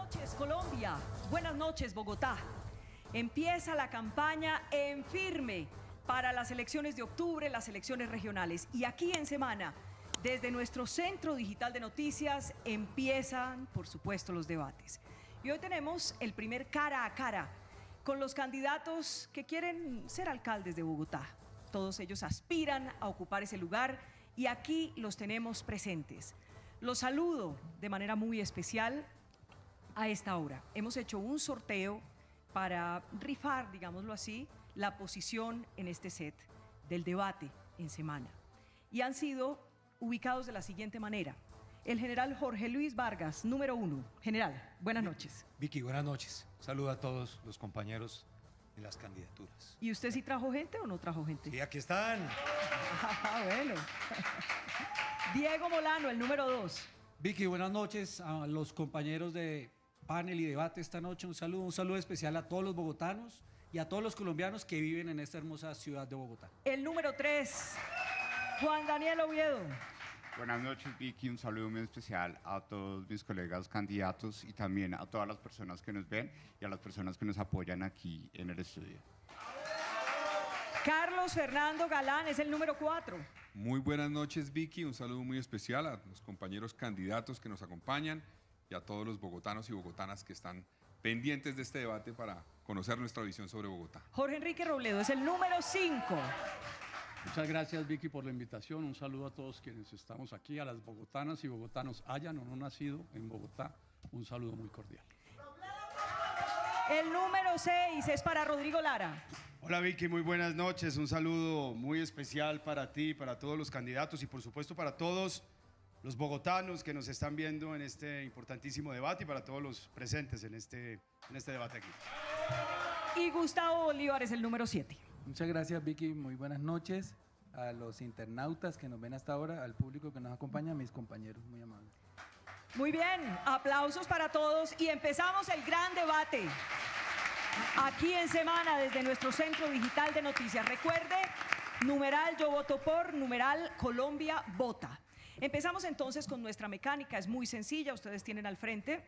noches, Colombia. Buenas noches, Bogotá. Empieza la campaña en firme para las elecciones de octubre, las elecciones regionales. Y aquí en Semana, desde nuestro Centro Digital de Noticias, empiezan, por supuesto, los debates. Y hoy tenemos el primer cara a cara con los candidatos que quieren ser alcaldes de Bogotá. Todos ellos aspiran a ocupar ese lugar y aquí los tenemos presentes. Los saludo de manera muy especial a esta hora. Hemos hecho un sorteo para rifar, digámoslo así, la posición en este set del debate en Semana. Y han sido ubicados de la siguiente manera. El general Jorge Luis Vargas, número 1. General, buenas noches. Vicky, buenas noches. Saludo a todos los compañeros en las candidaturas. ¿Y usted sí trajo gente o no trajo gente? Sí, aquí están. Ah, bueno. Diego Molano, el número 2. Vicky, buenas noches a los compañeros de panel y debate esta noche. Un saludo especial a todos los bogotanos y a todos los colombianos que viven en esta hermosa ciudad de Bogotá. El número 3, Juan Daniel Oviedo. Buenas noches, Vicky. Un saludo muy especial a todos mis colegas candidatos y también a todas las personas que nos ven y a las personas que nos apoyan aquí en el estudio. Carlos Fernando Galán es el número 4. Muy buenas noches, Vicky. Un saludo muy especial a los compañeros candidatos que nos acompañan y a todos los bogotanos y bogotanas que están pendientes de este debate para conocer nuestra visión sobre Bogotá. Jorge Enrique Robledo es el número 5. Muchas gracias, Vicky, por la invitación. Un saludo a todos quienes estamos aquí, a las bogotanas y bogotanos, hayan o no nacido en Bogotá. Un saludo muy cordial. El número 6 es para Rodrigo Lara. Hola, Vicky, muy buenas noches. Un saludo muy especial para ti, para todos los candidatos y por supuesto para todos los bogotanos que nos están viendo en este importantísimo debate y para todos los presentes en este debate aquí. Y Gustavo Bolívar es el número 7. Muchas gracias, Vicky. Muy buenas noches a los internautas que nos ven hasta ahora, al público que nos acompaña, a mis compañeros, muy amables. Muy bien, aplausos para todos y empezamos el gran debate. Aquí en Semana, desde nuestro Centro Digital de Noticias. Recuerde, numeral Yo Voto Por, numeral Colombia Vota. Empezamos entonces con nuestra mecánica, es muy sencilla, ustedes tienen al frente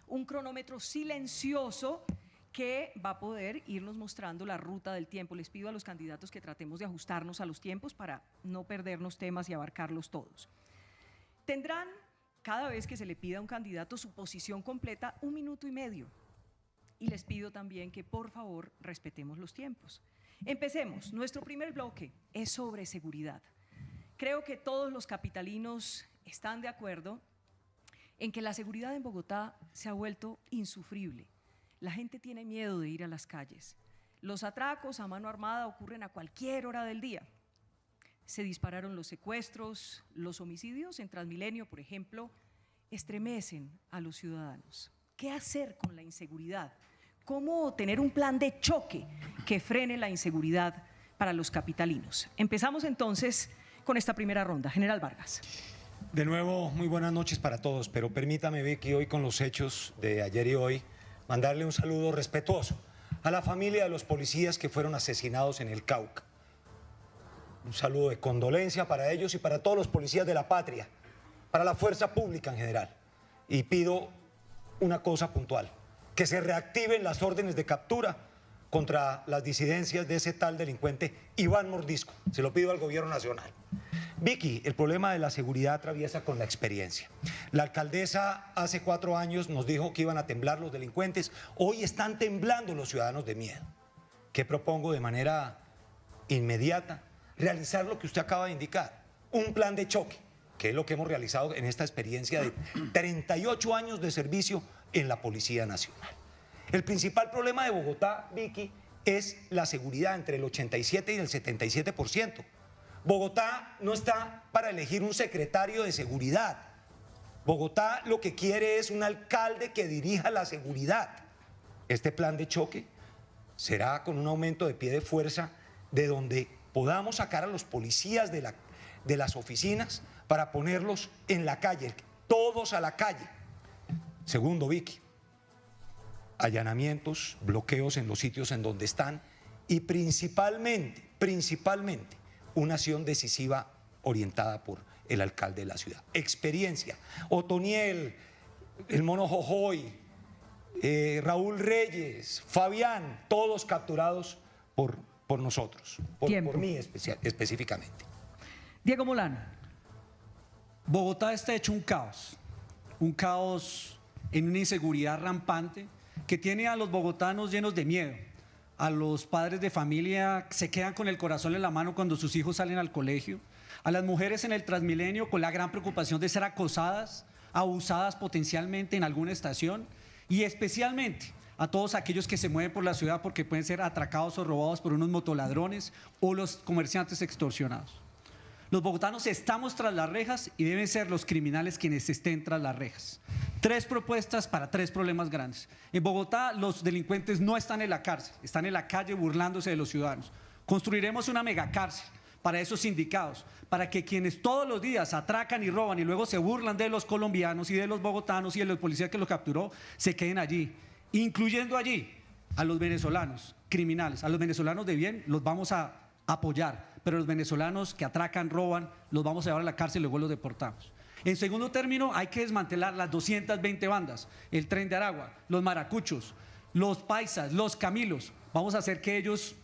un cronómetro silencioso que va a poder irnos mostrando la ruta del tiempo. Les pido a los candidatos que tratemos de ajustarnos a los tiempos para no perdernos temas y abarcarlos todos. Tendrán, cada vez que se le pida a un candidato su posición completa, 1 minuto y medio. Y les pido también que por favor respetemos los tiempos. Empecemos. Nuestro primer bloque es sobre seguridad. Creo que todos los capitalinos están de acuerdo en que la seguridad en Bogotá se ha vuelto insufrible. La gente tiene miedo de ir a las calles. Los atracos a mano armada ocurren a cualquier hora del día. Se dispararon los secuestros, los homicidios en Transmilenio, por ejemplo, estremecen a los ciudadanos. ¿Qué hacer con la inseguridad? ¿Cómo tener un plan de choque que frene la inseguridad para los capitalinos? Empezamos entonces con esta primera ronda. General Vargas. De nuevo, muy buenas noches para todos, pero permítame, Vicky, hoy con los hechos de ayer y hoy, mandarle un saludo respetuoso a la familia de los policías que fueron asesinados en el Cauca. Un saludo de condolencia para ellos y para todos los policías de la patria, para la fuerza pública en general. Y pido una cosa puntual, que se reactiven las órdenes de captura contra las disidencias de ese tal delincuente Iván Mordisco. Se lo pido al gobierno nacional. Vicky, el problema de la seguridad atraviesa con la experiencia. La alcaldesa hace 4 años nos dijo que iban a temblar los delincuentes. Hoy están temblando los ciudadanos de miedo. ¿Qué propongo de manera inmediata? Realizar lo que usted acaba de indicar, un plan de choque, que es lo que hemos realizado en esta experiencia de 38 años de servicio en la Policía Nacional. El principal problema de Bogotá, Vicky, es la seguridad entre el 87 y el 77%. Bogotá no está para elegir un secretario de seguridad. Bogotá lo que quiere es un alcalde que dirija la seguridad. Este plan de choque será con un aumento de pie de fuerza de donde podamos sacar a los policías de las oficinas para ponerlos en la calle, todos a la calle. Segundo, Vicky, allanamientos, bloqueos en los sitios en donde están y principalmente, una acción decisiva orientada por el alcalde de la ciudad. Experiencia. Otoniel, el Mono Jojoy, Raúl Reyes, Fabián, todos capturados por nosotros, por mí específicamente. Diego Molano. Bogotá está hecho un caos en una inseguridad rampante que tiene a los bogotanos llenos de miedo. A los padres de familia se quedan con el corazón en la mano cuando sus hijos salen al colegio. A las mujeres en el Transmilenio con la gran preocupación de ser acosadas, abusadas potencialmente en alguna estación. Y especialmente a todos aquellos que se mueven por la ciudad porque pueden ser atracados o robados por unos motoladrones o los comerciantes extorsionados. Los bogotanos estamos tras las rejas y deben ser los criminales quienes estén tras las rejas. 3 propuestas para 3 problemas grandes. En Bogotá los delincuentes no están en la cárcel, están en la calle burlándose de los ciudadanos. Construiremos una megacárcel para esos sindicados, para que quienes todos los días atracan y roban y luego se burlan de los colombianos y de los bogotanos y de los policías que los capturó, se queden allí, incluyendo allí a los venezolanos criminales. A los venezolanos de bien los vamos a apoyar, pero los venezolanos que atracan, roban, los vamos a llevar a la cárcel y luego los deportamos. En segundo término, hay que desmantelar las 220 bandas, el Tren de Aragua, los maracuchos, los paisas, los camilos. Vamos a hacer que ellos,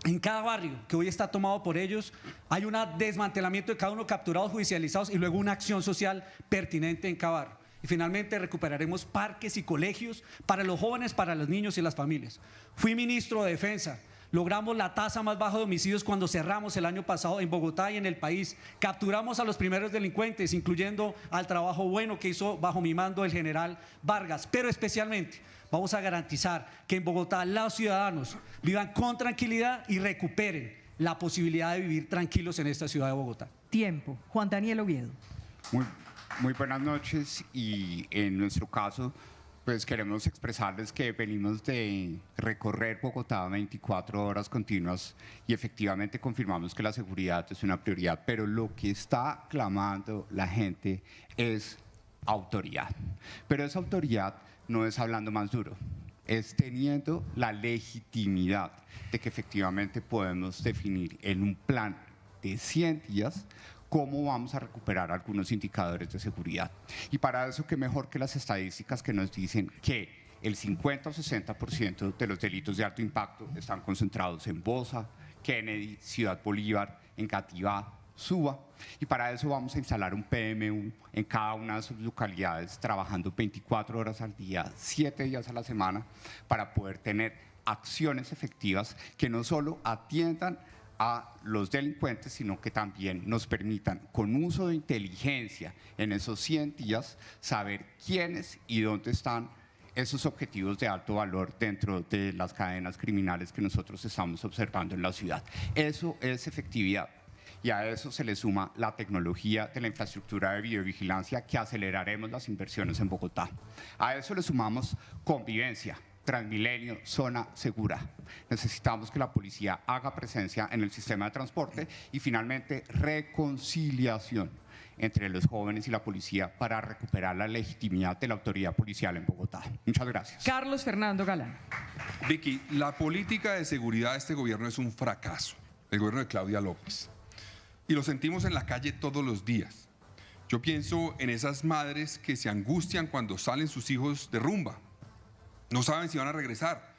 en cada barrio que hoy está tomado por ellos, hay un desmantelamiento de cada uno, capturados, judicializados, y luego una acción social pertinente en cada barrio. Y finalmente recuperaremos parques y colegios para los jóvenes, para los niños y las familias. Fui ministro de Defensa. Logramos la tasa más baja de homicidios cuando cerramos el año pasado en Bogotá y en el país. Capturamos a los primeros delincuentes, incluyendo al trabajo bueno que hizo bajo mi mando el general Vargas. Pero especialmente vamos a garantizar que en Bogotá los ciudadanos vivan con tranquilidad y recuperen la posibilidad de vivir tranquilos en esta ciudad de Bogotá. Tiempo. Juan Daniel Oviedo. Muy buenas noches, y en nuestro caso pues queremos expresarles que venimos de recorrer Bogotá 24 horas continuas y efectivamente confirmamos que la seguridad es una prioridad, pero lo que está clamando la gente es autoridad. Pero esa autoridad no es hablando más duro, es teniendo la legitimidad de que efectivamente podemos definir en un plan de 100 días cómo vamos a recuperar algunos indicadores de seguridad. Y para eso, qué mejor que las estadísticas que nos dicen que el 50 o 60% de los delitos de alto impacto están concentrados en Bosa, Kennedy, Ciudad Bolívar, Engativá, Suba. Y para eso vamos a instalar un PMU en cada una de sus localidades, trabajando 24 horas al día, 7 días a la semana, para poder tener acciones efectivas que no solo atiendan a los delincuentes, sino que también nos permitan, con uso de inteligencia en esos 100 días, saber quiénes y dónde están esos objetivos de alto valor dentro de las cadenas criminales que nosotros estamos observando en la ciudad. Eso es efectividad. Y a eso se le suma la tecnología de la infraestructura de videovigilancia, que aceleraremos las inversiones en Bogotá. A eso le sumamos convivencia, Transmilenio, zona segura. Necesitamos que la policía haga presencia en el sistema de transporte y finalmente reconciliación entre los jóvenes y la policía para recuperar la legitimidad de la autoridad policial en Bogotá. Muchas gracias. Carlos Fernando Galán. Vicky, la política de seguridad de este gobierno es un fracaso, el gobierno de Claudia López. Y lo sentimos en la calle todos los días. Yo pienso en esas madres que se angustian cuando salen sus hijos de rumba. No saben si van a regresar.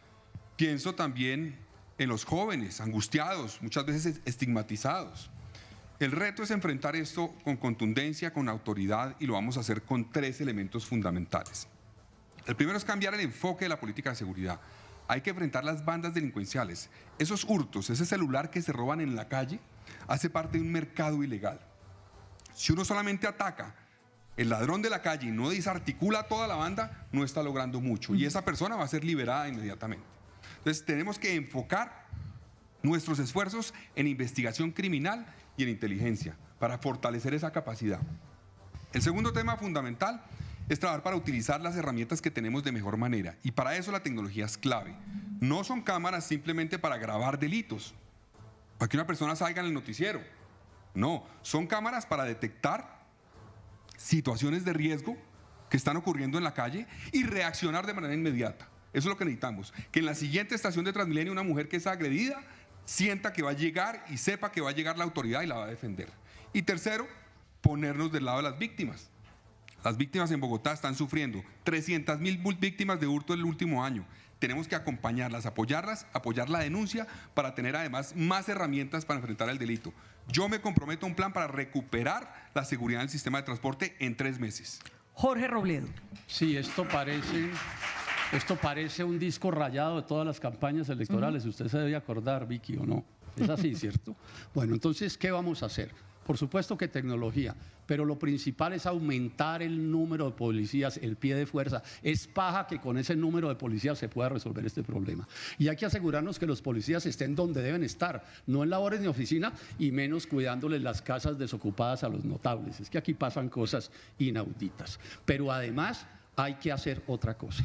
Pienso también en los jóvenes angustiados, muchas veces estigmatizados. El reto es enfrentar esto con contundencia, con autoridad, y lo vamos a hacer con 3 elementos fundamentales. El primero es cambiar el enfoque de la política de seguridad. Hay que enfrentar las bandas delincuenciales. Esos hurtos, ese celular que se roban en la calle, hace parte de un mercado ilegal. Si uno solamente ataca el ladrón de la calle y no desarticula toda la banda, no está logrando mucho, y esa persona va a ser liberada inmediatamente. Entonces tenemos que enfocar nuestros esfuerzos en investigación criminal y en inteligencia para fortalecer esa capacidad. El segundo tema fundamental es trabajar para utilizar las herramientas que tenemos de mejor manera, y para eso la tecnología es clave. No son cámaras simplemente para grabar delitos, para que una persona salga en el noticiero. No, son cámaras para detectar situaciones de riesgo que están ocurriendo en la calle y reaccionar de manera inmediata. Eso es lo que necesitamos, que en la siguiente estación de Transmilenio una mujer que es agredida sienta que va a llegar y sepa que va a llegar la autoridad y la va a defender. Y tercero, ponernos del lado de las víctimas. Las víctimas en Bogotá están sufriendo 300.000 víctimas de hurto el último año. Tenemos que acompañarlas, apoyarlas, apoyar la denuncia para tener además más herramientas para enfrentar el delito. Yo me comprometo a un plan para recuperar la seguridad del sistema de transporte en 3 meses. Jorge Robledo. Sí, esto parece un disco rayado de todas las campañas electorales. Usted se debe acordar, Vicky, ¿o no? Es así, ¿cierto? Bueno, entonces, ¿qué vamos a hacer? Por supuesto que tecnología, pero lo principal es aumentar el número de policías, el pie de fuerza. Es paja que con ese número de policías se pueda resolver este problema. Y hay que asegurarnos que los policías estén donde deben estar, no en labores de oficina y menos cuidándoles las casas desocupadas a los notables. Es que aquí pasan cosas inauditas. Pero además hay que hacer otra cosa.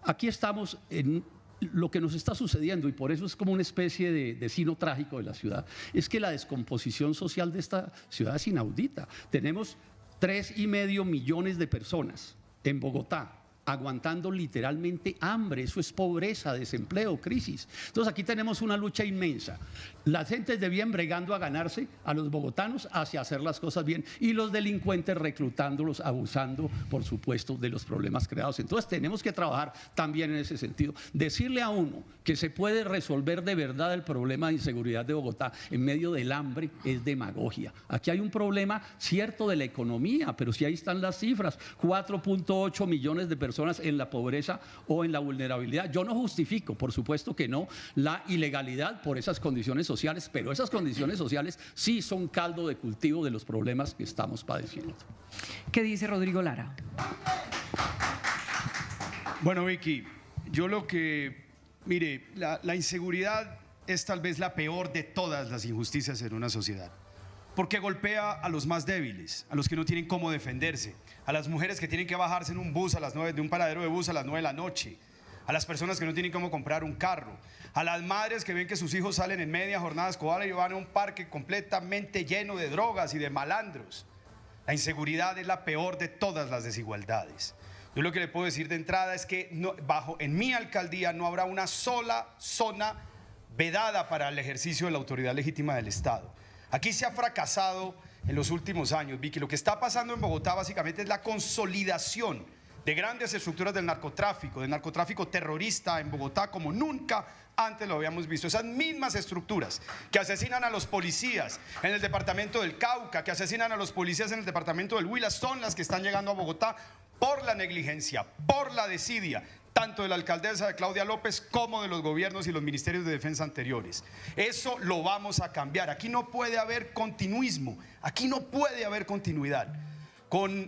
Aquí estamos en lo que nos está sucediendo, y por eso es como una especie de sino trágico de la ciudad, es que la descomposición social de esta ciudad es inaudita. Tenemos 3,5 millones de personas en Bogotá aguantando literalmente hambre. Eso es pobreza, desempleo, crisis. Entonces aquí tenemos una lucha inmensa. Las gentes debían bregando a ganarse a los bogotanos hacia hacer las cosas bien, y los delincuentes reclutándolos, abusando, por supuesto, de los problemas creados. Entonces tenemos que trabajar también en ese sentido. Decirle a uno que se puede resolver de verdad el problema de inseguridad de Bogotá en medio del hambre es demagogia. Aquí hay un problema cierto de la economía, pero si ahí están las cifras, 4,8 millones de personas en la pobreza o en la vulnerabilidad. Yo no justifico, por supuesto que no, la ilegalidad por esas condiciones sociales, pero esas condiciones sociales sí son caldo de cultivo de los problemas que estamos padeciendo. ¿Qué dice Rodrigo Lara? Bueno, Vicky, yo lo que... Mire, la inseguridad es tal vez la peor de todas las injusticias en una sociedad, porque golpea a los más débiles, a los que no tienen cómo defenderse, a las mujeres que tienen que bajarse en un bus a las 9, de un paradero de bus a las 9 de la noche, a las personas que no tienen cómo comprar un carro, a las madres que ven que sus hijos salen en media jornada escolar y van a un parque completamente lleno de drogas y de malandros. La inseguridad es la peor de todas las desigualdades. Yo lo que le puedo decir de entrada es que en mi alcaldía no habrá una sola zona vedada para el ejercicio de la autoridad legítima del Estado. Aquí se ha fracasado en los últimos años, Vicky. Lo que está pasando en Bogotá básicamente es la consolidación de grandes estructuras del narcotráfico terrorista en Bogotá como nunca antes lo habíamos visto. Esas mismas estructuras que asesinan a los policías en el departamento del Cauca, que asesinan a los policías en el departamento del Huila, son las que están llegando a Bogotá por la negligencia, por la desidia, tanto de la alcaldesa de Claudia López como de los gobiernos y los ministerios de defensa anteriores. Eso lo vamos a cambiar. Aquí no puede haber continuismo, aquí no puede haber continuidad.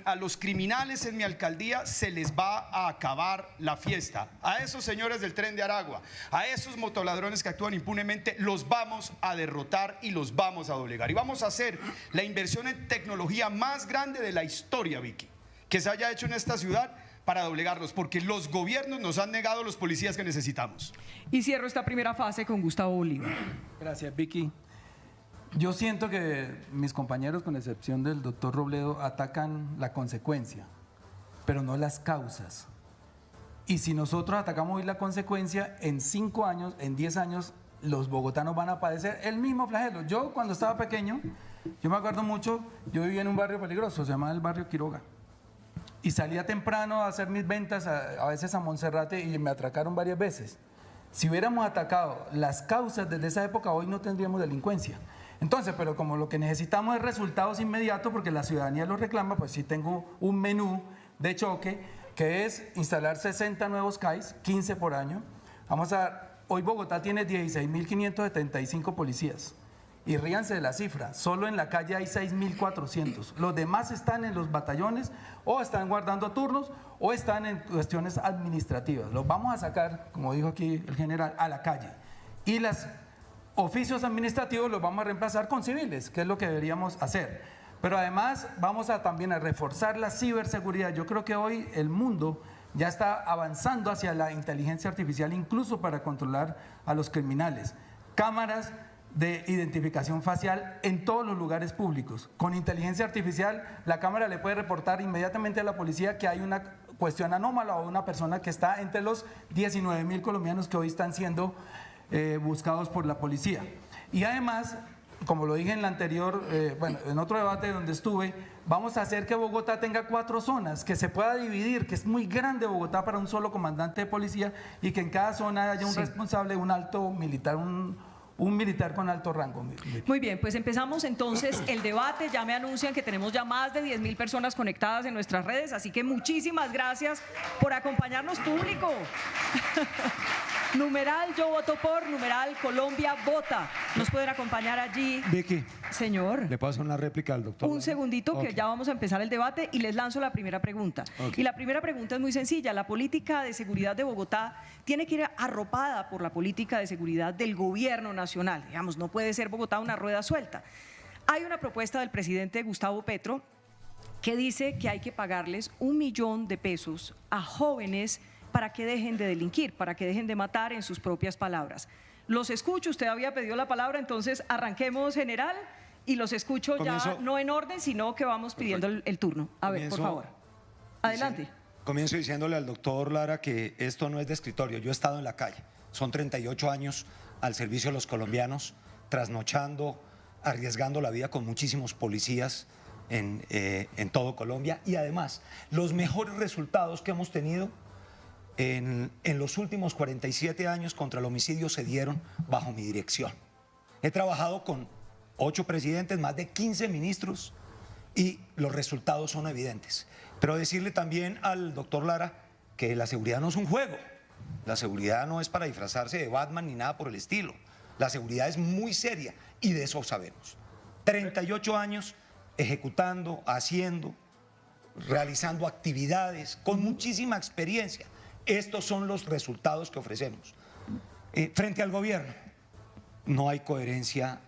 A los criminales en mi alcaldía se les va a acabar la fiesta. A esos señores del Tren de Aragua, a esos motoladrones que actúan impunemente, los vamos a derrotar y los vamos a doblegar. Y vamos a hacer la inversión en tecnología más grande de la historia, Vicky, que se haya hecho en esta ciudad, para doblegarlos, porque los gobiernos nos han negado los policías que necesitamos. Y cierro esta primera fase con Gustavo Bolívar. Gracias, Vicky. Yo siento que mis compañeros, con excepción del doctor Robledo, atacan la consecuencia, pero no las causas. Y si nosotros atacamos hoy la consecuencia, en 5 años, en 10 años, los bogotanos van a padecer el mismo flagelo. Yo, cuando estaba pequeño, yo me acuerdo mucho, yo vivía en un barrio peligroso, se llamaba el barrio Quiroga. Y salía temprano a hacer mis ventas, a veces a Monserrate, y me atracaron varias veces. Si hubiéramos atacado las causas desde esa época, hoy no tendríamos delincuencia. Entonces, pero como lo que necesitamos es resultados inmediatos, porque la ciudadanía lo reclama, pues sí tengo un menú de choque, que es instalar 60 nuevos CAIs, 15 por año. Hoy Bogotá tiene 16.575 policías. Y ríanse de la cifra, solo en la calle hay 6.400. Los demás están en los batallones, o están guardando turnos, o están en cuestiones administrativas. Los vamos a sacar, como dijo aquí el general, a la calle. Y los oficios administrativos los vamos a reemplazar con civiles, que es lo que deberíamos hacer. Pero además vamos también a reforzar la ciberseguridad. Yo creo que hoy el mundo ya está avanzando hacia la inteligencia artificial, incluso para controlar a los criminales. Cámaras de identificación facial en todos los lugares públicos. Con inteligencia artificial, la cámara le puede reportar inmediatamente a la policía que hay una cuestión anómala o una persona que está entre los 19.000 colombianos que hoy están siendo buscados por la policía. Y además, como lo dije en la anterior, en otro debate donde estuve, Vamos a hacer que Bogotá tenga 4 zonas, que se pueda dividir, que es muy grande Bogotá para un solo comandante de policía y que en cada zona haya un responsable, un alto militar, un militar con alto rango. Muy bien, pues empezamos entonces el debate. Ya me anuncian que tenemos ya más de 10.000 personas conectadas en nuestras redes, así que muchísimas gracias por acompañarnos, público. Numeral Yo Voto Por, numeral Colombia Vota. Nos pueden acompañar allí. Vicky, Señor. ¿le puedo hacer una réplica al doctor? Un segundito, que Ok. ya vamos a empezar el debate y les lanzo la primera pregunta. Ok. Y la primera pregunta es muy sencilla. La política de seguridad de Bogotá tiene que ir arropada por la política de seguridad del gobierno nacional. Digamos, no puede ser Bogotá una rueda suelta. Hay una propuesta del presidente Gustavo Petro que dice que hay que pagarles 1 millón de pesos a jóvenes para que dejen de delinquir, para que dejen de matar, en sus propias palabras. Los escucho, usted había pedido la palabra, entonces arranquemos, general, y los escucho ya Comienzo. no en orden, sino que vamos pidiendo el turno. A ver, por Comienzo favor. Adelante. Comienzo diciéndole al doctor Lara que esto no es de escritorio. Yo he estado en la calle. Son 38 años al servicio de los colombianos, trasnochando, arriesgando la vida con muchísimos policías en todo Colombia. Y además, los mejores resultados que hemos tenido en los últimos 47 años contra el homicidio se dieron bajo mi dirección. He trabajado con 8 presidentes, más de 15 ministros y los resultados son evidentes. Pero decirle también al doctor Lara que la seguridad no es un juego. La seguridad no es para disfrazarse de Batman ni nada por el estilo. La seguridad es muy seria y de eso sabemos. 38 años ejecutando, haciendo, realizando actividades con muchísima experiencia. Estos son los resultados que ofrecemos. Frente al gobierno, no hay coherencia.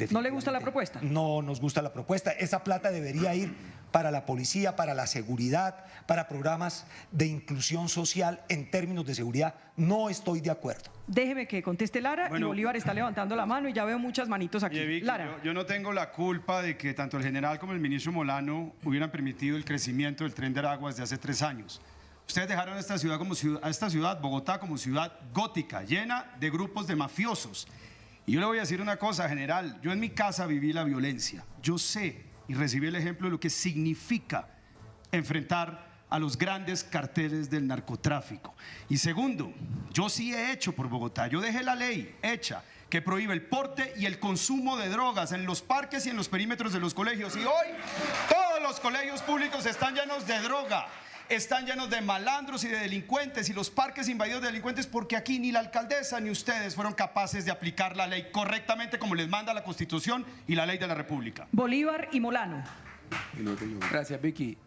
¿No le gusta la propuesta? No nos gusta la propuesta. Esa plata debería ir para la policía, para la seguridad, para programas de inclusión social en términos de seguridad. No estoy de acuerdo. Déjeme que conteste Lara, Bueno. y Bolívar está levantando la mano y ya veo muchas manitos aquí. Oye, Vicky, Lara. yo no tengo la culpa de que tanto el general como el ministro Molano hubieran permitido el crecimiento del Tren de Aragua desde hace 3 años. Ustedes dejaron a esta ciudad, Bogotá, como ciudad gótica, llena de grupos de mafiosos. Y yo le voy a decir una cosa, general. Yo en mi casa viví la violencia. Yo sé y recibí el ejemplo de lo que significa enfrentar a los grandes carteles del narcotráfico. Y segundo, yo sí he hecho por Bogotá. Yo dejé la ley hecha que prohíbe el porte y el consumo de drogas en los parques y en los perímetros de los colegios. Y hoy todos los colegios públicos están llenos de droga. Están llenos de malandros y de delincuentes y los parques invadidos de delincuentes porque aquí ni la alcaldesa ni ustedes fueron capaces de aplicar la ley correctamente como les manda la Constitución y la ley de la República. Bolívar y Molano. Gracias, Vicky.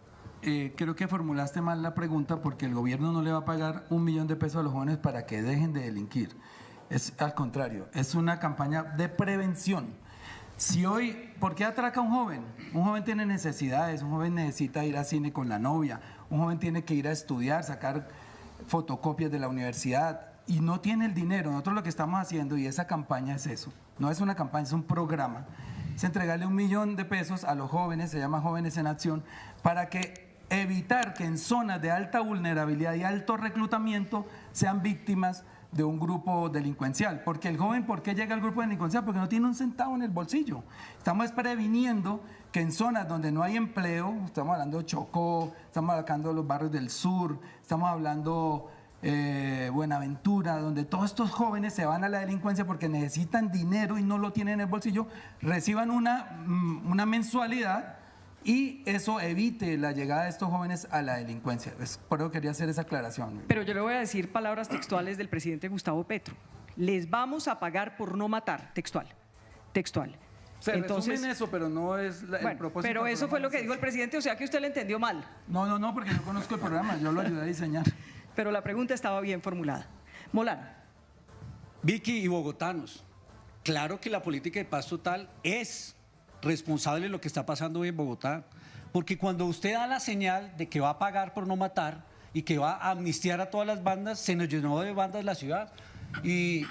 Creo que formulaste mal la pregunta porque el gobierno no le va a pagar 1 millón de pesos a los jóvenes para que dejen de delinquir. Es al contrario, es una campaña de prevención. Si hoy, ¿por qué atraca a un joven? Un joven tiene necesidades, un joven necesita ir al cine con la novia, un joven tiene que ir a estudiar, sacar fotocopias de la universidad y no tiene el dinero. Nosotros lo que estamos haciendo, y esa campaña es eso, no es una campaña, es un programa, es entregarle 1 millón de pesos a los jóvenes, se llama Jóvenes en Acción, para que evitar que en zonas de alta vulnerabilidad y alto reclutamiento sean víctimas de un grupo delincuencial. Porque el joven, ¿por qué llega al grupo delincuencial? Porque no tiene un centavo en el bolsillo. Estamos previniendo que en zonas donde no hay empleo, estamos hablando de Chocó, estamos hablando de los barrios del sur, estamos hablando Buenaventura, donde todos estos jóvenes se van a la delincuencia porque necesitan dinero y no lo tienen en el bolsillo, reciban una mensualidad y eso evite la llegada de estos jóvenes a la delincuencia. Por eso quería hacer esa aclaración. Pero yo le voy a decir palabras textuales del presidente Gustavo Petro. Les vamos a pagar por no matar, textual. Entonces, resumen eso, pero no es el Bueno, propósito. pero del eso fue programa, lo que es dijo el ese. presidente, o sea que usted le entendió mal. No, porque no conozco el programa, yo lo ayudé a diseñar. Pero la pregunta estaba bien formulada. Molano. Vicky y bogotanos, claro que la política de paz total es responsable de lo que está pasando hoy en Bogotá, porque cuando usted da la señal de que va a pagar por no matar y que va a amnistiar a todas las bandas, se nos llenó de bandas la ciudad. Y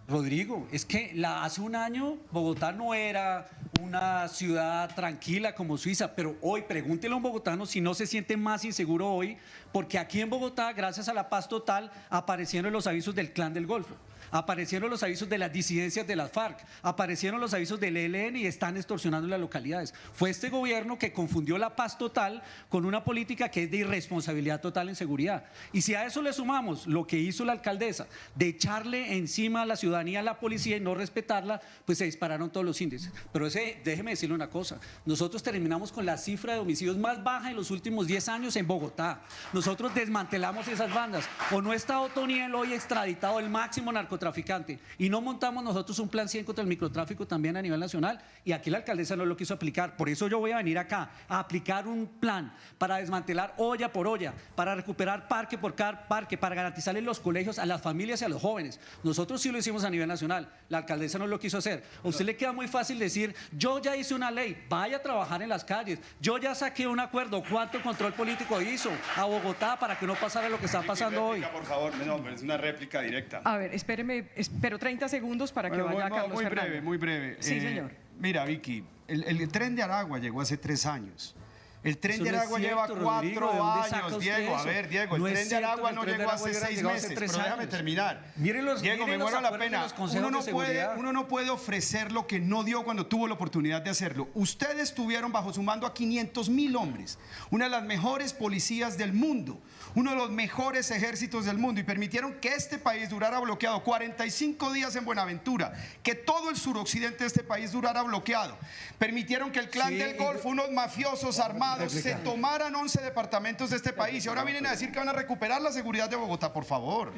Rodrigo, es que hace un año Bogotá no era una ciudad tranquila como Suiza, pero hoy pregúntele a un bogotano si no se siente más inseguro hoy, porque aquí en Bogotá, gracias a la paz total, aparecieron los avisos del Clan del Golfo. aparecieron los avisos de las disidencias de las FARC, aparecieron los avisos del ELN y están extorsionando las localidades. Fue este gobierno que confundió la paz total con una política que es de irresponsabilidad total en seguridad. Y si a eso le sumamos lo que hizo la alcaldesa de echarle encima a la ciudadanía a la policía y no respetarla, pues se dispararon todos los índices. Pero déjeme decirle una cosa, nosotros terminamos con la cifra de homicidios más baja en los últimos 10 años en Bogotá. Nosotros desmantelamos esas bandas. ¿O no está Otoniel hoy extraditado, el máximo narcotraficante? Y no montamos nosotros un plan 100 contra el microtráfico también a nivel nacional. Y aquí la alcaldesa no lo quiso aplicar. Por eso yo voy a venir acá a aplicar un plan para desmantelar olla por olla, para recuperar parque por parque, para garantizarle los colegios a las familias y a los jóvenes. Nosotros sí lo hicimos a nivel nacional. La alcaldesa no lo quiso hacer. A usted le queda muy fácil decir, yo ya hice una ley, vaya a trabajar en las calles. Yo ya saqué un acuerdo. ¿Cuánto control político hizo a Bogotá para que no pasara lo que está pasando hoy? Por favor, no, es una réplica directa. A ver, espéreme, espero 30 segundos para que vaya Carlos muy Fernando. breve, muy breve. Sí, señor. Mira, Vicky, el tren de Aragua llegó hace 3 años. El tren Eso de no es Aragua cierto, lleva Rodrigo, 4 ¿de dónde saca años, usted Diego. A eso? ver, Diego, No el es tren de cierto Aragua que no el tren de llegó Aragua hace hubiera 6 llegado hace meses, 3 pero déjame años. terminar. Mire los Diego, me muero la acuerdos de pena. los consejos de seguridad. Uno no puede ofrecer lo que no dio cuando tuvo la oportunidad de hacerlo. Ustedes tuvieron bajo su mando a 500.000 hombres, una de las mejores policías del mundo, uno de los mejores ejércitos del mundo, y permitieron que este país durara bloqueado 45 días en Buenaventura, que todo el suroccidente de este país durara bloqueado. Permitieron que el clan del Golfo, unos mafiosos armados, se tomaran 11 departamentos de este país, y ahora vienen a decir que van a recuperar la seguridad de Bogotá, por favor.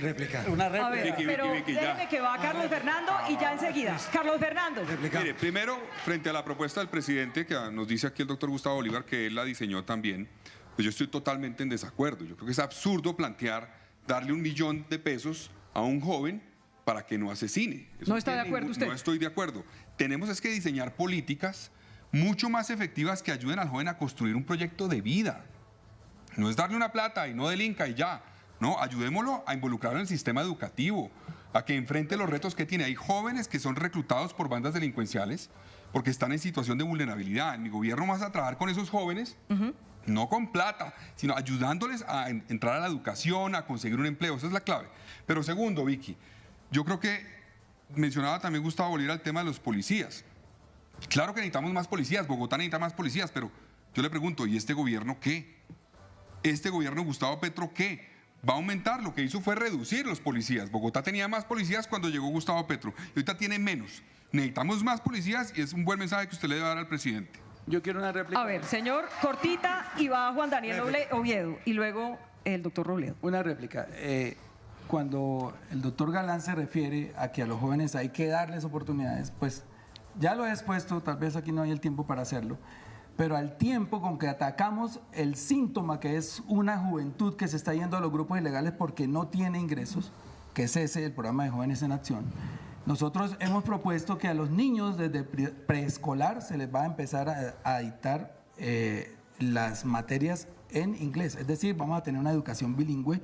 Una A réplica. ver, pero déjeme que va Carlos Fernando y ya enseguida. Carlos Fernando. Mire, primero, frente a la propuesta del presidente, que nos dice aquí el doctor Gustavo Bolívar que él la diseñó también, pues yo estoy totalmente en desacuerdo. Yo creo que es absurdo plantear darle $1.000.000 a un joven para que no asesine. Eso ¿No está de acuerdo usted? No estoy de acuerdo. Tenemos es que diseñar políticas mucho más efectivas que ayuden al joven a construir un proyecto de vida. No es darle una plata y no delinca y ya. No, ayudémoslo a involucrarlo en el sistema educativo, a que enfrente los retos que tiene. Hay jóvenes que son reclutados por bandas delincuenciales porque están en situación de vulnerabilidad. En mi gobierno vamos a trabajar con esos jóvenes, no con plata, sino ayudándoles a entrar a la educación, a conseguir un empleo. Esa es la clave. Pero segundo, Vicky, yo creo que mencionaba también Gustavo Bolívar el tema de los policías. Claro que necesitamos más policías, Bogotá necesita más policías, pero yo le pregunto, ¿y este gobierno qué? ¿Este gobierno de Gustavo Petro qué? Va a aumentar, lo que hizo fue reducir los policías. Bogotá tenía más policías cuando llegó Gustavo Petro, y ahorita tiene menos. Necesitamos más policías y es un buen mensaje que usted le debe dar al presidente. Yo quiero una réplica. A ver, señor, cortita, y va Juan Daniel Oviedo y luego el doctor Robledo. Una réplica. Cuando el doctor Galán se refiere a que a los jóvenes hay que darles oportunidades, pues ya lo he expuesto, tal vez aquí no hay el tiempo para hacerlo, pero al tiempo con que atacamos el síntoma que es una juventud que se está yendo a los grupos ilegales porque no tiene ingresos, que es ese, el programa de Jóvenes en Acción, nosotros hemos propuesto que a los niños desde preescolar se les va a empezar a dictar las materias en inglés, es decir, vamos a tener una educación bilingüe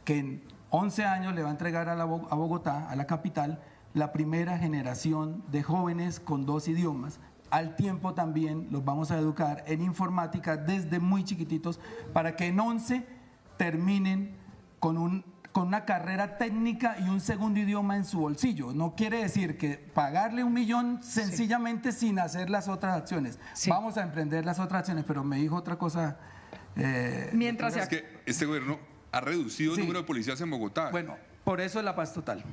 que en 11 años le va a entregar a Bogotá, a la capital, la primera generación de jóvenes con 2 idiomas. Al tiempo también los vamos a educar en informática desde muy chiquititos para que en 11 terminen con una carrera técnica y un segundo idioma en su bolsillo. No quiere decir que pagarle $1 millón sencillamente sin hacer las otras acciones. Sí. Vamos a emprender las otras acciones, pero me dijo otra cosa. Mientras Es que este gobierno ha reducido el Sí. número de policías en Bogotá. Bueno, por eso es la paz total.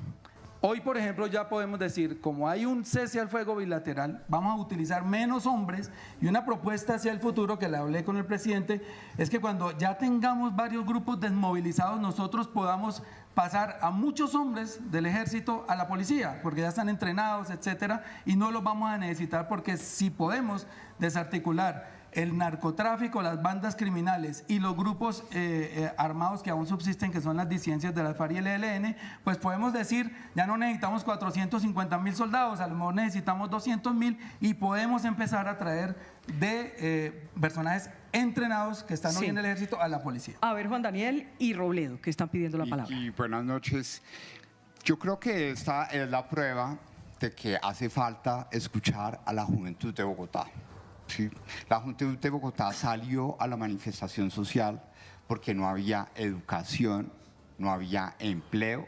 Hoy, por ejemplo, ya podemos decir, como hay un cese al fuego bilateral, vamos a utilizar menos hombres, y una propuesta hacia el futuro que le hablé con el presidente es que cuando ya tengamos varios grupos desmovilizados, nosotros podamos pasar a muchos hombres del ejército a la policía, porque ya están entrenados, etcétera, y no los vamos a necesitar, porque si podemos desarticular el narcotráfico, las bandas criminales y los grupos armados que aún subsisten, que son las disidencias de la FARC y el ELN, pues podemos decir, ya no necesitamos 450.000 soldados, a lo mejor necesitamos 200.000, y podemos empezar a traer de personajes entrenados que están hoy en el ejército a la policía. A ver, Juan Daniel y Robledo, que están pidiendo la palabra. Y buenas noches. Yo creo que esta es la prueba de que hace falta escuchar a la juventud de Bogotá. Sí. La juventud de Bogotá salió a la manifestación social porque no había educación, no había empleo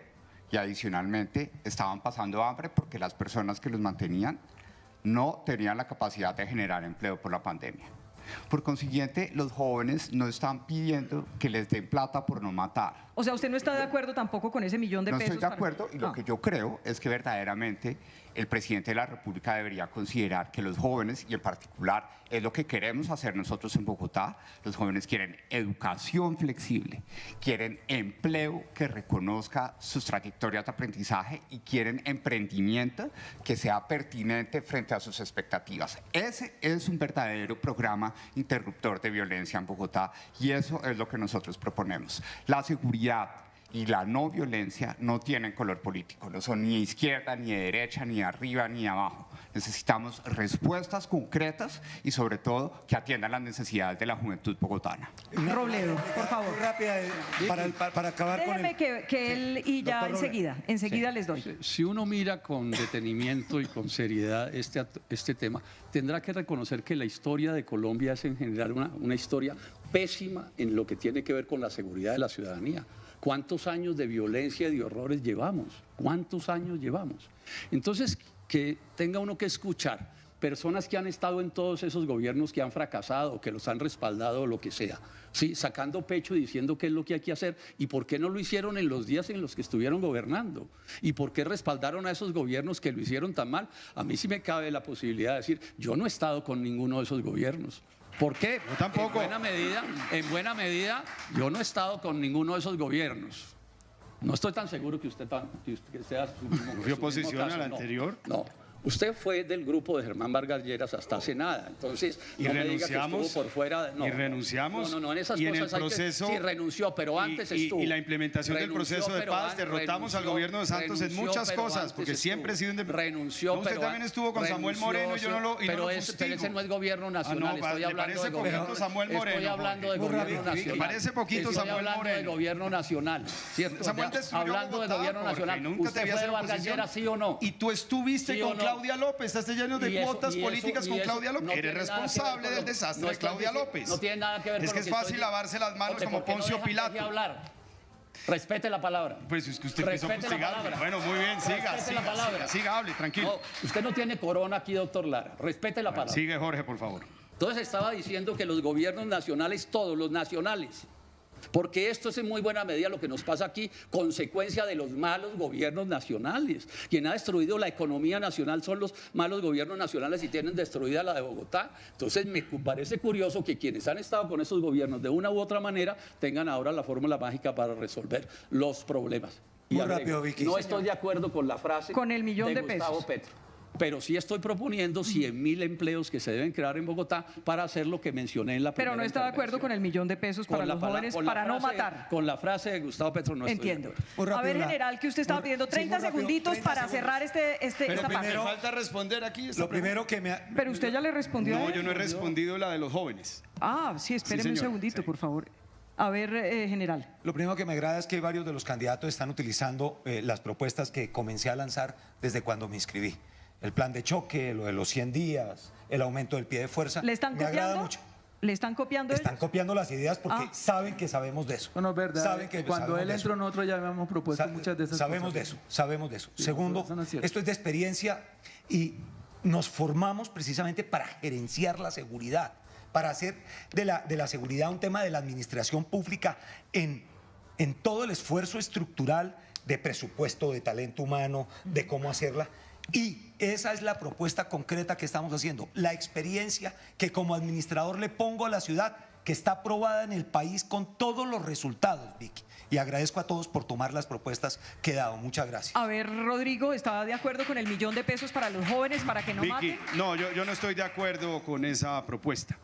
y adicionalmente estaban pasando hambre porque las personas que los mantenían no tenían la capacidad de generar empleo por la pandemia. Por consiguiente, los jóvenes no están pidiendo que les den plata por no matar. O sea, ¿usted no está de acuerdo tampoco con ese millón de No pesos? estoy de acuerdo y lo que yo creo es que verdaderamente el presidente de la República debería considerar que los jóvenes, y en particular es lo que queremos hacer nosotros en Bogotá, los jóvenes quieren educación flexible, quieren empleo que reconozca sus trayectorias de aprendizaje y quieren emprendimiento que sea pertinente frente a sus expectativas. Ese es un verdadero programa interruptor de violencia en Bogotá y eso es lo que nosotros proponemos. La seguridad y la no violencia no tienen color político, no son ni izquierda, ni de derecha, ni de arriba, ni de abajo. Necesitamos respuestas concretas y sobre todo que atiendan las necesidades de la juventud bogotana. Robledo, por favor. Muy rápida, para acabar con Déjeme el... que él y ya Doctor Robledo. enseguida les doy. Si uno mira con detenimiento y con seriedad este tema, tendrá que reconocer que la historia de Colombia es en general una historia pésima en lo que tiene que ver con la seguridad de la ciudadanía. ¿Cuántos años de violencia y de horrores llevamos? ¿Cuántos años llevamos? Entonces, que tenga uno que escuchar personas que han estado en todos esos gobiernos que han fracasado, que los han respaldado o lo que sea, ¿sí? Sacando pecho y diciendo qué es lo que hay que hacer y por qué no lo hicieron en los días en los que estuvieron gobernando y por qué respaldaron a esos gobiernos que lo hicieron tan mal. A mí sí me cabe la posibilidad de decir, yo no he estado con ninguno de esos gobiernos. ¿Por qué? Yo tampoco. En buena medida, yo no he estado con ninguno de esos gobiernos. No estoy tan seguro que usted sea su mismo, ¿Fue oposición al anterior? No. Usted fue del grupo de Germán Vargas Lleras hasta hace nada, entonces y no renunciamos, me diga que estuvo por fuera. No, y renunciamos. No, en esas y cosas en el proceso, sí renunció, pero antes estuvo. Y la implementación del proceso de paz, derrotamos al gobierno de Santos en muchas cosas, porque siempre he sido renunció. Usted también estuvo con Samuel Moreno y yo no lo pero ese no es gobierno nacional, estoy hablando de gobierno. Estoy hablando de gobierno nacional. Me parece poquito Samuel Moreno. Estoy hablando de gobierno nacional, ¿cierto? Hablando de gobierno nacional. ¿Usted fue de Vargas Lleras, sí o no? Y tú estuviste con Claudia López, lleno de cuotas políticas con Claudia López. No eres responsable del desastre de Claudia López. No tiene nada que ver con es que es fácil lavarse las manos como Poncio Pilato. Respete la palabra. Pues es que usted empezó a fustigarme. Bueno, muy bien, siga, hable, tranquilo. No, usted no tiene corona aquí, doctor Lara. Respete la palabra. Sigue, Jorge, por favor. Entonces estaba diciendo que los gobiernos nacionales, todos los nacionales, porque esto es en muy buena medida lo que nos pasa aquí, consecuencia de los malos gobiernos nacionales. Quien ha destruido la economía nacional son los malos gobiernos nacionales y tienen destruida la de Bogotá. Entonces me parece curioso que quienes han estado con esos gobiernos de una u otra manera tengan ahora la fórmula mágica para resolver los problemas. Y muy rápido, Vicky. No estoy de acuerdo con la frase con el millón de Gustavo pesos. Petro. Pero sí estoy proponiendo 100.000 empleos que se deben crear en Bogotá para hacer lo que mencioné en la primera Pero no está de acuerdo con el millón de pesos para los jóvenes para no matar. Con la frase de Gustavo Petro no estoy Entiendo. de acuerdo. A ver, general, que usted estaba pidiendo 30 segunditos para cerrar esta parte. Me falta responder aquí. Lo primero que me... Pero usted ya le respondió. No, yo no he respondido la de los jóvenes. Ah, sí, espéreme un segundito, por favor. A ver, general. Lo primero que me agrada es que varios de los candidatos están utilizando las propuestas que comencé a lanzar desde cuando me inscribí. El plan de choque, lo de los 100 días, el aumento del pie de fuerza. ¿Le están me agrada mucho. ¿Le están copiando? Están copiando las ideas porque saben que sabemos de eso. No, es verdad. Saben que cuando él entró, nosotros ya habíamos propuesto muchas de esas sabemos cosas. Sabemos de eso. Sí, segundo, eso no es cierto. esto es de experiencia y nos formamos precisamente para gerenciar la seguridad, para hacer de la seguridad un tema de la administración pública en todo el esfuerzo estructural de presupuesto, de talento humano, de cómo hacerla. Y esa es la propuesta concreta que estamos haciendo, la experiencia que como administrador le pongo a la ciudad, que está aprobada en el país con todos los resultados, Vicky. Y agradezco a todos por tomar las propuestas que he dado. Muchas gracias. A ver, Rodrigo, ¿estaba de acuerdo con el millón de pesos para los jóvenes para que no Vicky, maten? no, yo no estoy de acuerdo con esa propuesta.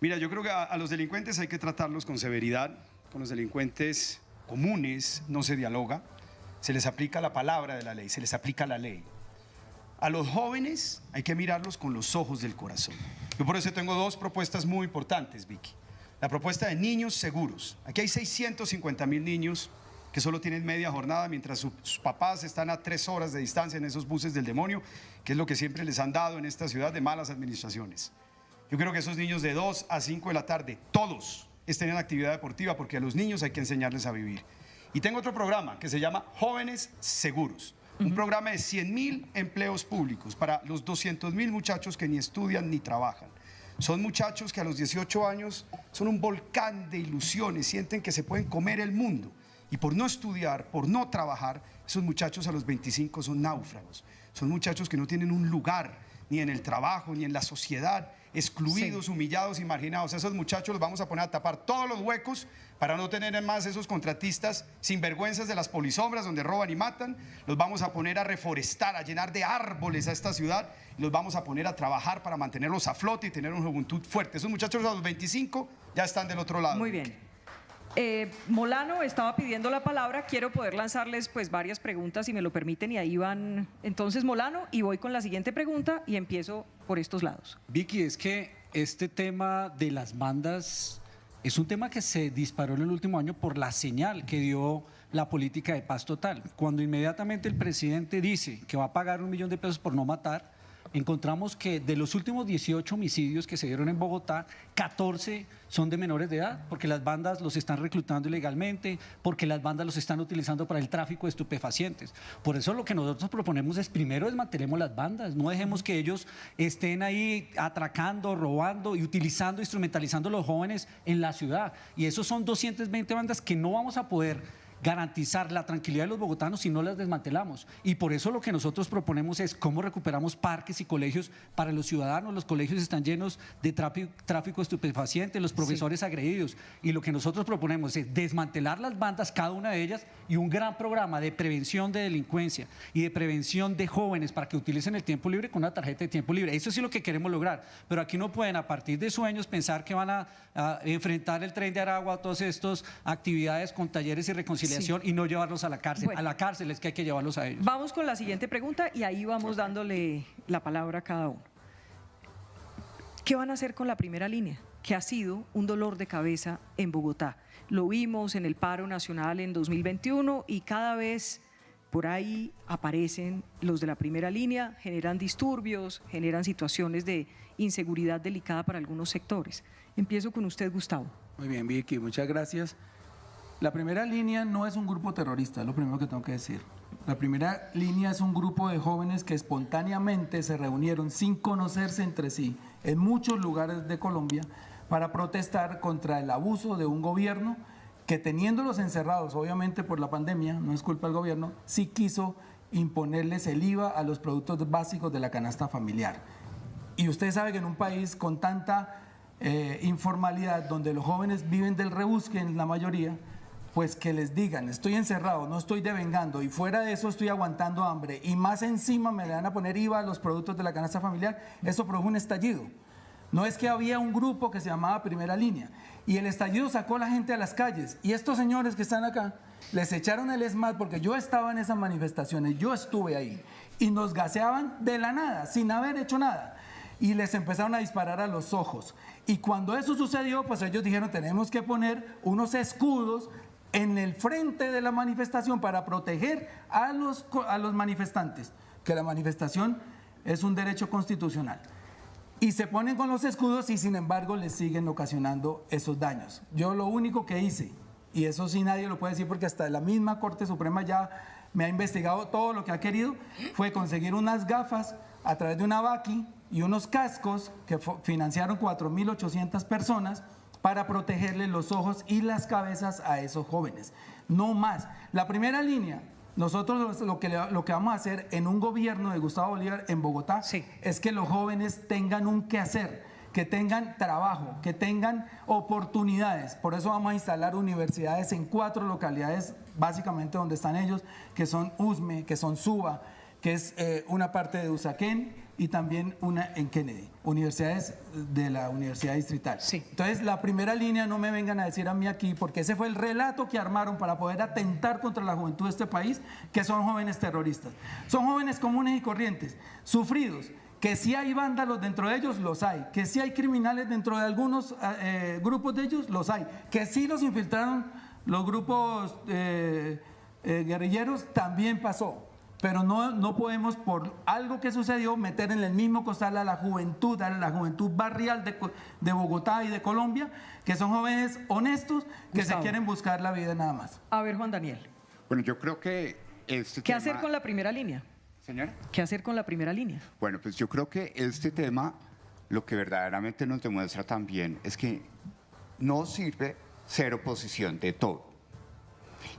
Mira, yo creo que a los delincuentes hay que tratarlos con severidad. Con los delincuentes comunes no se dialoga. Se les aplica la palabra de la ley, se les aplica la ley. A los jóvenes hay que mirarlos con los ojos del corazón. Yo por eso tengo dos propuestas muy importantes, Vicky. La propuesta de niños seguros. Aquí hay 650,000 niños que solo tienen media jornada mientras sus papás están a 3 horas de distancia en esos buses del demonio, que es lo que siempre les han dado en esta ciudad de malas administraciones. Yo creo que esos niños de 2 a 5 de la tarde, todos estén en actividad deportiva porque a los niños hay que enseñarles a vivir. Y tengo otro programa que se llama Jóvenes Seguros. Un programa de 100.000 empleos públicos para los 200.000 muchachos que ni estudian ni trabajan. Son muchachos que a los 18 años son un volcán de ilusiones, sienten que se pueden comer el mundo. Y por no estudiar, por no trabajar, esos muchachos a los 25 son náufragos. Son muchachos que no tienen un lugar, ni en el trabajo, ni en la sociedad, excluidos, humillados y marginados. A esos muchachos los vamos a poner a tapar todos los huecos para no tener más esos contratistas sinvergüenzas de las polisombras donde roban y matan. Los vamos a poner a reforestar, a llenar de árboles a esta ciudad y los vamos a poner a trabajar para mantenerlos a flote y tener una juventud fuerte. Esos muchachos a los 25 ya están del otro lado. Muy bien. Molano estaba pidiendo la palabra, quiero poder lanzarles pues varias preguntas si me lo permiten y ahí van entonces Molano y voy con la siguiente pregunta y empiezo por estos lados. Vicky, es que este tema de las bandas es un tema que se disparó en el último año por la señal que dio la política de paz total. Cuando inmediatamente el presidente dice que va a pagar $1 millón por no matar, encontramos que de los últimos 18 homicidios que se dieron en Bogotá, 14 son de menores de edad, porque las bandas los están reclutando ilegalmente, porque las bandas los están utilizando para el tráfico de estupefacientes. Por eso lo que nosotros proponemos es primero desmantelemos las bandas, no dejemos que ellos estén ahí atracando, robando y utilizando, instrumentalizando a los jóvenes en la ciudad. Y esos son 220 bandas que no vamos a poder garantizar la tranquilidad de los bogotanos si no las desmantelamos. Y por eso lo que nosotros proponemos es cómo recuperamos parques y colegios para los ciudadanos. Los colegios están llenos de tráfico estupefaciente, los profesores agredidos. Y lo que nosotros proponemos es desmantelar las bandas, cada una de ellas, y un gran programa de prevención de delincuencia y de prevención de jóvenes para que utilicen el tiempo libre con una tarjeta de tiempo libre. Eso sí es lo que queremos lograr. Pero aquí no pueden, a partir de sueños, pensar que van a enfrentar el Tren de Aragua, todas estas actividades con talleres y reconciliación y no llevarlos a la cárcel. Bueno, a la cárcel es que hay que llevarlos a ellos. Vamos con la siguiente pregunta y ahí vamos dándole la palabra a cada uno. ¿Qué van a hacer con la primera línea? Que ha sido un dolor de cabeza en Bogotá. Lo vimos en el paro nacional en 2021 y cada vez por ahí aparecen los de la primera línea, generan disturbios, generan situaciones de inseguridad delicada para algunos sectores. Empiezo con usted, Gustavo. Muy bien, Vicky, muchas gracias. La primera línea no es un grupo terrorista, es lo primero que tengo que decir. La primera línea es un grupo de jóvenes que espontáneamente se reunieron sin conocerse entre sí en muchos lugares de Colombia para protestar contra el abuso de un gobierno que, teniéndolos encerrados, obviamente por la pandemia, no es culpa del gobierno, sí quiso imponerles el IVA a los productos básicos de la canasta familiar. Y usted sabe que en un país con tanta informalidad, donde los jóvenes viven del rebusque en la mayoría, pues que les digan, estoy encerrado, no estoy devengando y fuera de eso estoy aguantando hambre y más encima me le van a poner IVA a los productos de la canasta familiar, eso produjo un estallido. No es que había un grupo que se llamaba Primera Línea y el estallido sacó a la gente a las calles y estos señores que están acá les echaron el ESMAD porque yo estaba en esas manifestaciones, yo estuve ahí y nos gaseaban de la nada, sin haber hecho nada. Y les empezaron a disparar a los ojos. Y cuando eso sucedió, pues ellos dijeron, tenemos que poner unos escudos en el frente de la manifestación para proteger a los manifestantes, que la manifestación es un derecho constitucional. Y se ponen con los escudos y sin embargo les siguen ocasionando esos daños. Yo lo único que hice, y eso sí nadie lo puede decir porque hasta la misma Corte Suprema ya me ha investigado todo lo que ha querido, fue conseguir unas gafas a través de una vaqui y unos cascos que financiaron 4.800 personas para protegerle los ojos y las cabezas a esos jóvenes. No más. La primera línea, nosotros lo que vamos a hacer en un gobierno de Gustavo Bolívar en Bogotá es que los jóvenes tengan un quehacer, que tengan trabajo, que tengan oportunidades. Por eso vamos a instalar universidades en 4 localidades, básicamente donde están ellos, que son Usme, que son Suba, que es una parte de Usaquén y también una en Kennedy, universidades de la Universidad Distrital. Sí. Entonces, la primera línea no me vengan a decir a mí aquí, porque ese fue el relato que armaron para poder atentar contra la juventud de este país, que son jóvenes terroristas. Son jóvenes comunes y corrientes, sufridos, que si hay vándalos dentro de ellos, los hay, que si hay criminales dentro de algunos grupos de ellos, los hay, que si los infiltraron los grupos guerrilleros, también pasó. pero no podemos, por algo que sucedió, meter en el mismo costal a la juventud barrial de Bogotá y de Colombia, que son jóvenes honestos que Gustavo. se quieren buscar la vida nada más. A ver, Juan Daniel, Bueno, yo creo que este ¿qué tema... hacer con la primera línea? Señora. ¿Qué hacer con la primera línea? Bueno, pues yo creo que este tema lo que verdaderamente nos demuestra también es que no sirve ser oposición de todo.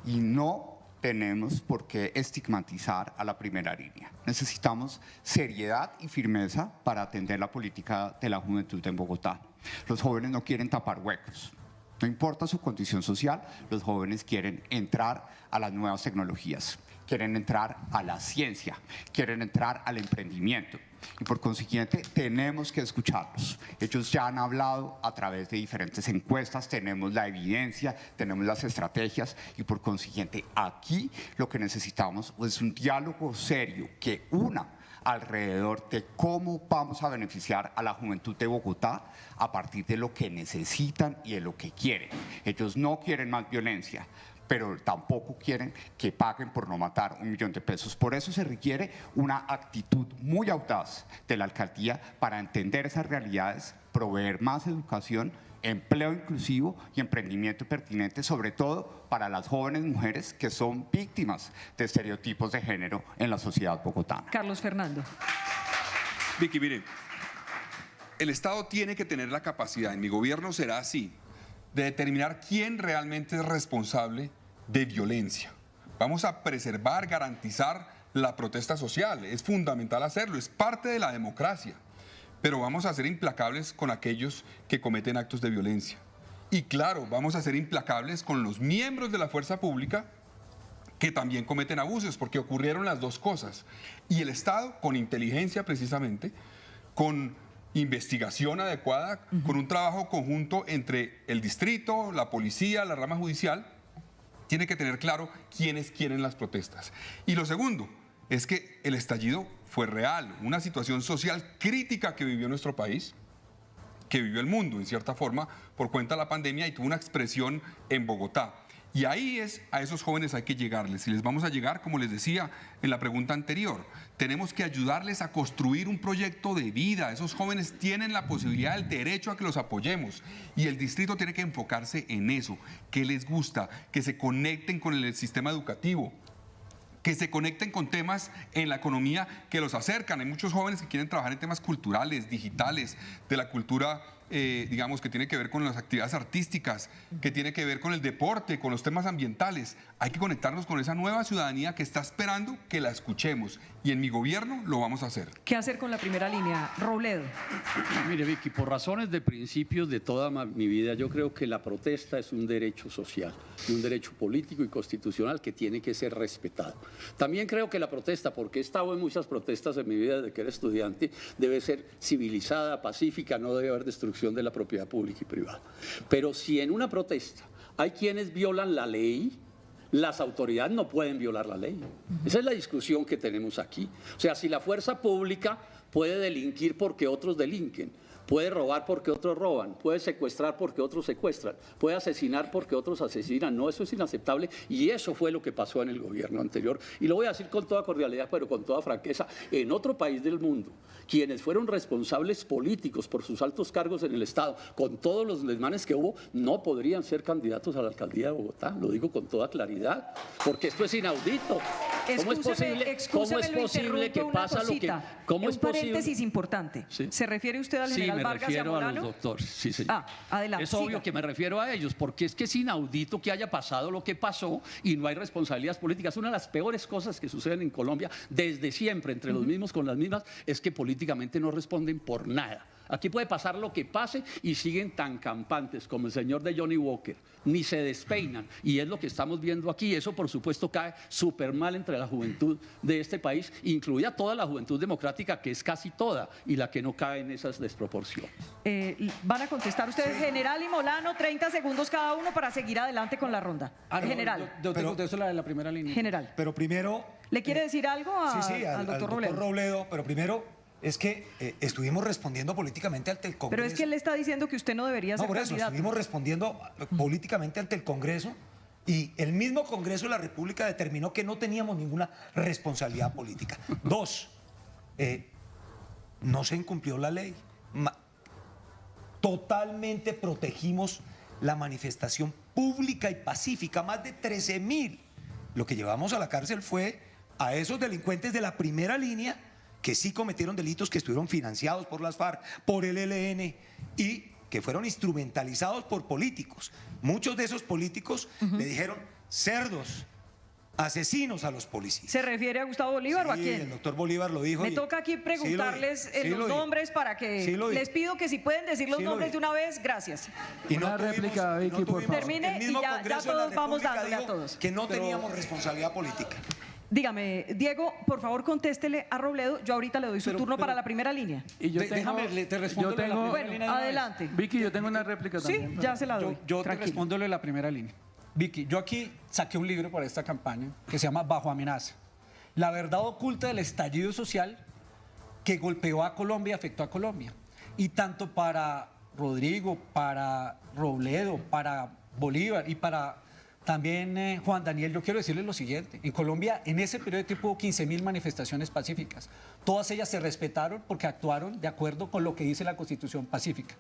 Y no tenemos por qué estigmatizar a la primera línea. Necesitamos seriedad y firmeza para atender la política de la juventud en Bogotá. Los jóvenes no quieren tapar huecos. No importa su condición social, los jóvenes quieren entrar a las nuevas tecnologías, quieren entrar a la ciencia, quieren entrar al emprendimiento. Y por consiguiente tenemos que escucharlos. Ellos ya han hablado a través de diferentes encuestas, tenemos la evidencia, tenemos las estrategias y por consiguiente aquí lo que necesitamos es un diálogo serio que una alrededor de cómo vamos a beneficiar a la juventud de Bogotá a partir de lo que necesitan y de lo que quieren. Ellos no quieren más violencia, pero tampoco quieren que paguen por no matar 1 millón de pesos. Por eso se requiere una actitud muy audaz de la alcaldía para entender esas realidades, proveer más educación, empleo inclusivo y emprendimiento pertinente, sobre todo para las jóvenes mujeres que son víctimas de estereotipos de género en la sociedad bogotana. Carlos Fernando. Vicky, mire, el Estado tiene que tener la capacidad, en mi gobierno será así, de determinar quién realmente es responsable de violencia. Vamos a preservar, garantizar la protesta social. Es fundamental hacerlo, es parte de la democracia. Pero vamos a ser implacables con aquellos que cometen actos de violencia. Y claro, vamos a ser implacables con los miembros de la fuerza pública que también cometen abusos, porque ocurrieron las dos cosas. Y el Estado, con inteligencia precisamente, con investigación adecuada, con un trabajo conjunto entre el distrito, la policía, la rama judicial, tiene que tener claro quiénes quieren las protestas. Y lo segundo es que el estallido fue real, una situación social crítica que vivió nuestro país, que vivió el mundo en cierta forma por cuenta de la pandemia y tuvo una expresión en Bogotá. Y ahí a esos jóvenes hay que llegarles. Y les vamos a llegar, como les decía en la pregunta anterior, tenemos que ayudarles a construir un proyecto de vida. Esos jóvenes tienen la posibilidad, el derecho a que los apoyemos. Y el distrito tiene que enfocarse en eso, que les gusta, que se conecten con el sistema educativo, que se conecten con temas en la economía que los acercan. Hay muchos jóvenes que quieren trabajar en temas culturales, digitales, de la cultura, digamos, que tiene que ver con las actividades artísticas, que tiene que ver con el deporte, con los temas ambientales. Hay que conectarnos con esa nueva ciudadanía que está esperando que la escuchemos. Y en mi gobierno lo vamos a hacer. ¿Qué hacer con la primera línea? Robledo. Mire, Vicky, por razones de principios de toda mi vida, yo creo que la protesta es un derecho social, un derecho político y constitucional que tiene que ser respetado. También creo que la protesta, porque he estado en muchas protestas en mi vida desde que era estudiante, debe ser civilizada, pacífica, no debe haber destrucción de la propiedad pública y privada. Pero si en una protesta hay quienes violan la ley, las autoridades no pueden violar la ley. Esa es la discusión que tenemos aquí. O sea, si la fuerza pública puede delinquir porque otros delinquen, puede robar porque otros roban, puede secuestrar porque otros secuestran, puede asesinar porque otros asesinan. No, eso es inaceptable y eso fue lo que pasó en el gobierno anterior. Y lo voy a decir con toda cordialidad, pero con toda franqueza. En otro país del mundo, quienes fueron responsables políticos por sus altos cargos en el Estado, con todos los desmanes que hubo, no podrían ser candidatos a la alcaldía de Bogotá. Lo digo con toda claridad, porque esto es inaudito. ¿Cómo es posible que pasa lo que... ¿Cómo es un posible? paréntesis importante. Sí. ¿Se refiere usted al general me Vargas y a refiero a Molano? los doctores, sí, señor. Adelante. Es obvio siga. que me refiero a ellos, porque es que es inaudito que haya pasado lo que pasó y no hay responsabilidades políticas. Una de las peores cosas que suceden en Colombia, desde siempre, entre los mismos con las mismas, es que políticamente no responden por nada. Aquí puede pasar lo que pase y siguen tan campantes como el señor de Johnny Walker, ni se despeinan. Y es lo que estamos viendo aquí. Eso, por supuesto, cae súper mal entre la juventud de este país, incluida toda la juventud democrática, que es casi toda, y la que no cae en esas desproporciones. Van a contestar ustedes, General y Molano, 30 segundos cada uno para seguir adelante con la ronda. General. Yo te contesto la de la primera línea. General. Pero primero... ¿Le quiere decir algo al doctor Robledo? Robledo, pero primero es que estuvimos respondiendo políticamente ante el Congreso. Pero es que él le está diciendo que usted no debería ser por eso, candidato. estuvimos respondiendo políticamente ante el Congreso Y el mismo Congreso de la República determinó que no teníamos ninguna responsabilidad política. 2, no se incumplió la ley. Totalmente protegimos la manifestación pública y pacífica, más de 13.000. Lo que llevamos a la cárcel fue a esos delincuentes de la primera línea que sí cometieron delitos, que estuvieron financiados por las FARC, por el ELN y que fueron instrumentalizados por políticos. Muchos de esos políticos le dijeron cerdos, asesinos a los policías. ¿Se refiere a Gustavo Bolívar o a quién? El doctor Bolívar lo dijo. Me toca aquí preguntarles los nombres para que les pido que si pueden decir los nombres de una vez, gracias. Y Una réplica, Vicky, por favor. Termine y ya todos vamos dándole a todos. Que no teníamos responsabilidad política. Dígame, Diego, por favor, contéstele a Robledo. Yo ahorita le doy su turno para la primera línea. Y yo te respondo de la primera Bueno, línea de una vez. adelante. Vicky, yo tengo una réplica también. Sí, ya se la doy. Yo te Tranquilo. respondo de la primera línea. Vicky, yo aquí saqué un libro para esta campaña que se llama Bajo amenaza. La verdad oculta del estallido social que golpeó a Colombia y afectó a Colombia. Y tanto para Rodrigo, para Robledo, para Bolívar y para también Juan Daniel, yo quiero decirles lo siguiente. En Colombia, en ese periodo de tiempo hubo 15.000 manifestaciones pacíficas. Todas ellas se respetaron porque actuaron de acuerdo con lo que dice la Constitución pacífica.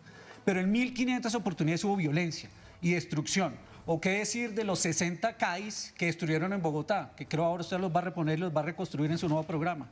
Pero en 1.500 oportunidades hubo violencia y destrucción. ¿O qué decir de los 60 CAIs que destruyeron en Bogotá? Que creo ahora usted los va a reponer y los va a reconstruir en su nuevo programa.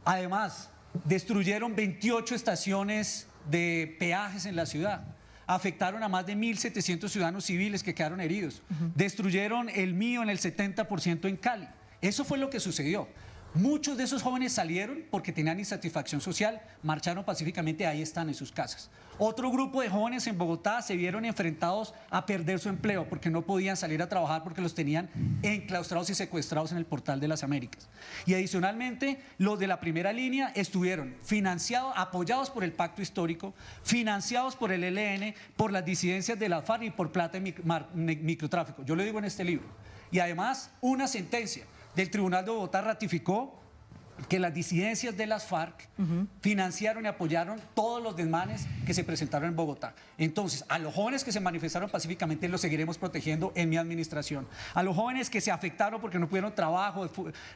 Además, destruyeron 28 estaciones de peajes en la ciudad. Afectaron a más de 1.700 ciudadanos civiles que quedaron heridos. Destruyeron el mío en el 70% en Cali. Eso fue lo que sucedió. Muchos de esos jóvenes salieron porque tenían insatisfacción social, marcharon pacíficamente, ahí están en sus casas. Otro grupo de jóvenes en Bogotá se vieron enfrentados a perder su empleo porque no podían salir a trabajar porque los tenían enclaustrados y secuestrados en el Portal de las Américas. Y adicionalmente, los de la primera línea estuvieron financiados, apoyados por el Pacto Histórico, financiados por el ELN, por las disidencias de la FARC y por plata y microtráfico. Yo lo digo en este libro. Y además, una sentencia del Tribunal de Bogotá ratificó que las disidencias de las FARC financiaron y apoyaron todos los desmanes que se presentaron en Bogotá. Entonces, a los jóvenes que se manifestaron pacíficamente los seguiremos protegiendo en mi administración. A los jóvenes que se afectaron porque no pudieron trabajo,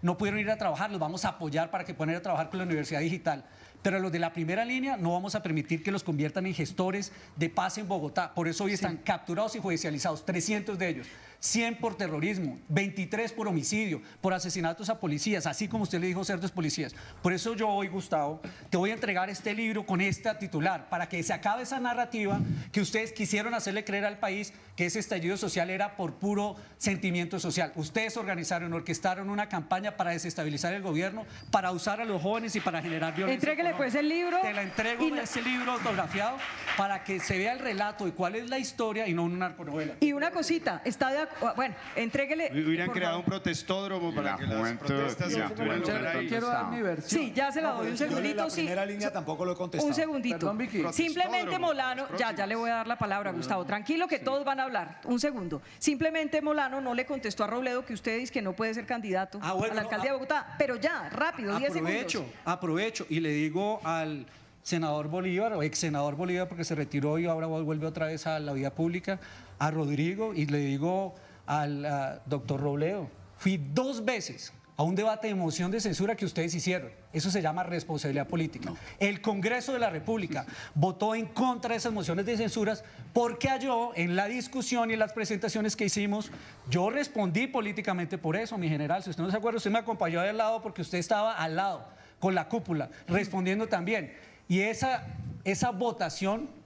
no pudieron ir a trabajar, los vamos a apoyar para que puedan ir a trabajar con la Universidad Digital. Pero a los de la primera línea no vamos a permitir que los conviertan en gestores de paz en Bogotá. Por eso hoy están capturados y judicializados, 300 de ellos. 100 por terrorismo, 23 por homicidio, por asesinatos a policías, así como usted le dijo, cerdos policías. Por eso yo hoy, Gustavo, te voy a entregar este libro con esta titular, para que se acabe esa narrativa que ustedes quisieron hacerle creer al país que ese estallido social era por puro sentimiento social. Ustedes organizaron, orquestaron una campaña para desestabilizar el gobierno, para usar a los jóvenes y para generar violencia. Entréguele pues el libro. Te la entrego ese libro autografiado para que se vea el relato de cuál es la historia y no una narconovela. Y una cosita, está de bueno, entréguele. Hubieran creado un protestódromo para que las protestas se tuvieran lugar ahí. Quiero dar mi versión. Sí, ya se la doy, un segundito. La primera línea tampoco lo he contestado. Un segundito. Perdón, Vicky. Simplemente Molano, ya le voy a dar la palabra a Gustavo. Tranquilo que todos van a hablar. Un segundo. Simplemente Molano no le contestó a Robledo que usted dice que no puede ser candidato a la alcaldía de Bogotá. Pero ya, rápido, 10 segundos. Aprovecho y le digo al senador Bolívar o ex senador Bolívar, porque se retiró y ahora vuelve otra vez a la vida pública, a Rodrigo, y le digo al doctor Robledo, fui 2 veces a un debate de moción de censura que ustedes hicieron. Eso se llama responsabilidad política. No. El Congreso de la República votó en contra de esas mociones de censuras porque halló en la discusión y en las presentaciones que hicimos, yo respondí políticamente por eso, mi general. Si usted no se acuerda, usted me acompañó de al lado porque usted estaba al lado, con la cúpula, respondiendo también. Y esa votación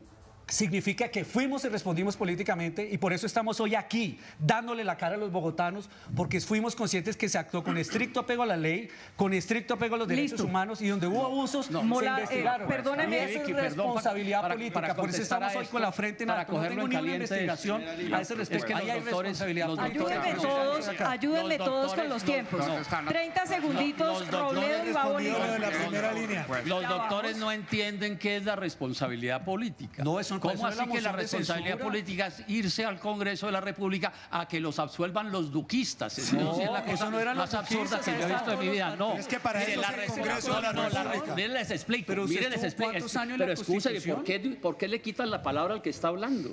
significa que fuimos y respondimos políticamente y por eso estamos hoy aquí, dándole la cara a los bogotanos, porque fuimos conscientes que se actuó con estricto apego a la ley, con estricto apego a los derechos humanos y donde hubo abusos, se investigaron. Perdóneme, esa es responsabilidad política, por eso estamos hoy con la frente en alto. No tengo ni una investigación a ese respecto. Ahí hay responsabilidad política. Ayúdenme todos con los tiempos. 30 segunditos, Robledo y va Bolívar. Los doctores no entienden qué es la responsabilidad política. No, eso ¿Cómo así que la responsabilidad política es irse al Congreso de la República a que los absuelvan los duquistas? Eso es la cosa más absurda que yo he visto en mi vida. No, es que para eso es el Congreso de la República. Miren, les explico. Pero miren, les explico. ¿cuántos años Pero la Constitución? ¿por qué le quitan la palabra al que está hablando?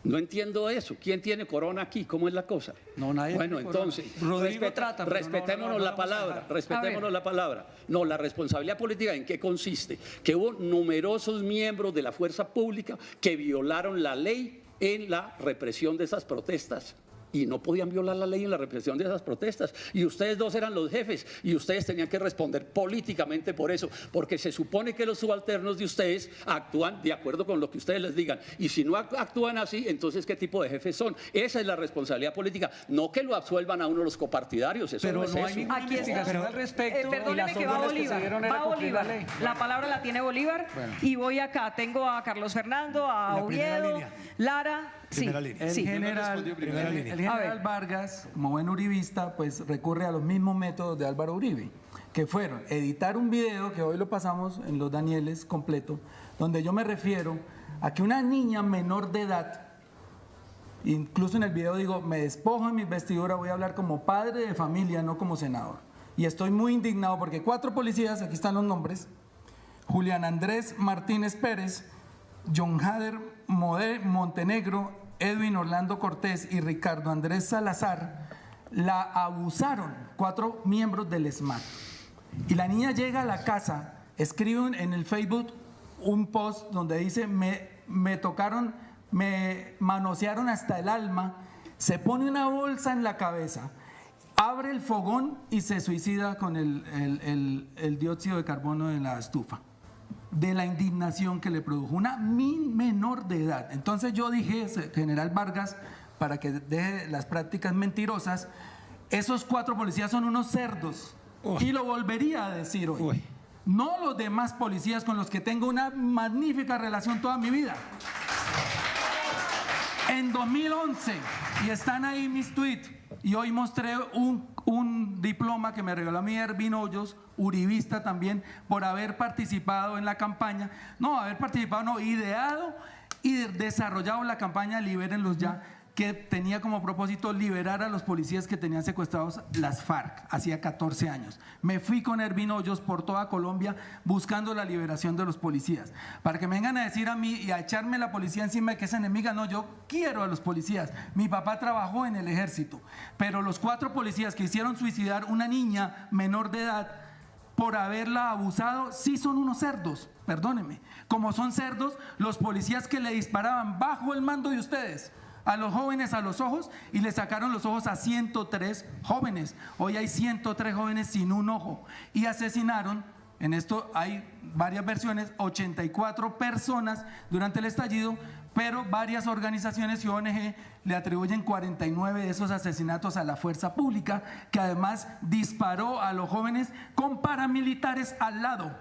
No entiendo eso. ¿Quién tiene corona aquí? ¿Cómo es la cosa? No, nadie Bueno, tiene corona. entonces, Rodrigo trata, pero respetémonos no la vamos a palabra, dejar. respetémonos la palabra. No, la responsabilidad política, ¿en qué consiste? Que hubo numerosos miembros de la fuerza pública que violaron la ley en la represión de esas protestas. Y no podían violar la ley en la represión de esas protestas. Y ustedes dos eran los jefes y ustedes tenían que responder políticamente por eso, porque se supone que los subalternos de ustedes actúan de acuerdo con lo que ustedes les digan. Y si no actúan así, entonces ¿qué tipo de jefes son? Esa es la responsabilidad política. No que lo absuelvan a uno los copartidarios. Eso Pero no es no hay eso. ninguna Aquí está. investigación al respecto. y Perdóneme las que va órdenes que se Bolívar. dieron era Va cumplir la Bolívar. ley. La palabra la tiene Bolívar. Bueno. Y voy acá. Tengo a Carlos Fernando, a La primera Oviedo, línea. Lara. Primera sí, línea. El sí. general, primera el línea. general A ver. Vargas, como buen uribista, pues recurre a los mismos métodos de Álvaro Uribe, que fueron editar un video, que hoy lo pasamos en los Danieles completo, donde yo me refiero a que una niña menor de edad, incluso en el video digo, me despojo de mi vestidura, voy a hablar como padre de familia, no como senador. Y estoy muy indignado porque 4 policías, aquí están los nombres, Julián Andrés Martínez Pérez, John Hader Montenegro, Edwin Orlando Cortés y Ricardo Andrés Salazar, la abusaron, 4 miembros del SMAT. Y la niña llega a la casa, escribe en el Facebook un post donde dice, me tocaron, me manosearon hasta el alma, se pone una bolsa en la cabeza, abre el fogón y se suicida con el dióxido de carbono de la estufa, de la indignación que le produjo una menor de edad. Entonces yo dije, general Vargas, para que deje las prácticas mentirosas, esos 4 policías son unos cerdos. Y lo volvería a decir hoy. No los demás policías con los que tengo una magnífica relación toda mi vida. En 2011, y están ahí mis tweets, y hoy mostré un diploma que me regaló a mí Ervin Hoyos, uribista también, por haber participado en la campaña, ideado y desarrollado la campaña Libérenlos Ya, que tenía como propósito liberar a los policías que tenían secuestrados las FARC, hacía 14 años. Me fui con Ervin Hoyos por toda Colombia buscando la liberación de los policías. Para que me vengan a decir a mí y a echarme la policía encima de que es enemiga, no, yo quiero a los policías. Mi papá trabajó en el ejército, pero los 4 policías que hicieron suicidar una niña menor de edad por haberla abusado, sí son unos cerdos, perdónenme. Como son cerdos los policías que le disparaban bajo el mando de ustedes a los jóvenes a los ojos y le sacaron los ojos a 103 jóvenes. Hoy hay 103 jóvenes sin un ojo y asesinaron, en esto hay varias versiones, 84 personas durante el estallido, pero varias organizaciones y ONG le atribuyen 49 de esos asesinatos a la fuerza pública, que además disparó a los jóvenes con paramilitares al lado,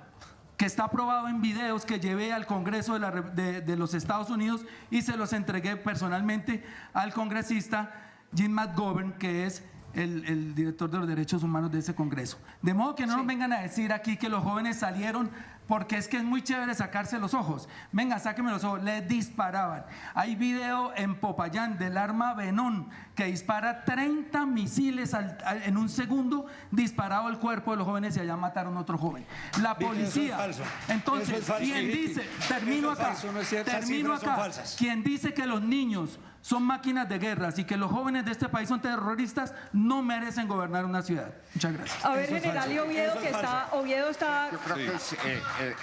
que está probado en videos que llevé al Congreso de los Estados Unidos y se los entregué personalmente al congresista Jim McGovern, que es el director de los derechos humanos de ese Congreso. De modo que no nos vengan a decir aquí que los jóvenes salieron porque es que es muy chévere sacarse los ojos. Venga, sáqueme los ojos. Les disparaban. Hay video en Popayán del arma Venón que dispara 30 misiles en un segundo disparado al cuerpo de los jóvenes y allá mataron a otro joven. La policía. Eso es falso. Entonces, Eso es falso. quien dice, termino Eso es acá, falso, no es cierto. Esas termino cifras son acá, falsas. quien dice que los niños son máquinas de guerra y que los jóvenes de este país son terroristas, no merecen gobernar una ciudad. Muchas gracias. A ver, Eso es general, falso. y Oviedo, Eso es que está, falso. Oviedo está... Yo creo que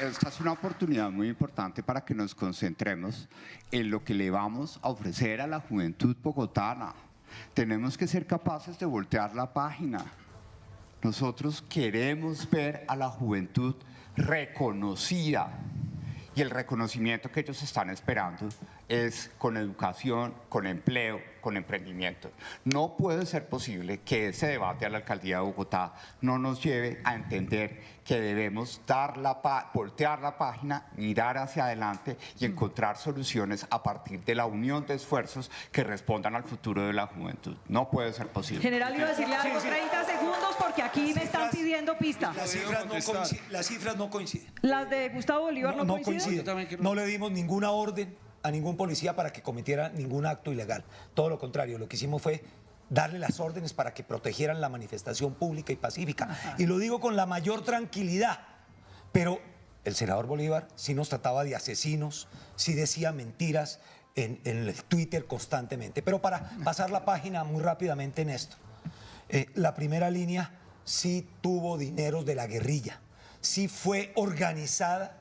esta es una oportunidad muy importante para que nos concentremos en lo que le vamos a ofrecer a la juventud bogotana. Tenemos que ser capaces de voltear la página. Nosotros queremos ver a la juventud reconocida y el reconocimiento que ellos están esperando es con educación, con empleo, con emprendimiento. No puede ser posible que ese debate a la alcaldía de Bogotá no nos lleve a entender que debemos voltear la página, mirar hacia adelante y encontrar soluciones a partir de la unión de esfuerzos que respondan al futuro de la juventud. No puede ser posible. General, iba a decirle algo, 30 segundos, porque aquí me están pidiendo pista. Las cifras no coinciden. ¿Las de Gustavo Bolívar no coinciden? No le dimos ninguna orden a ningún policía para que cometiera ningún acto ilegal. Todo lo contrario, lo que hicimos fue darle las órdenes para que protegieran la manifestación pública y pacífica. Y lo digo con la mayor tranquilidad. Pero el senador Bolívar sí nos trataba de asesinos, sí decía mentiras, en el Twitter constantemente. Pero para pasar la página muy rápidamente en esto, la primera línea sí tuvo dineros de la guerrilla, sí fue organizada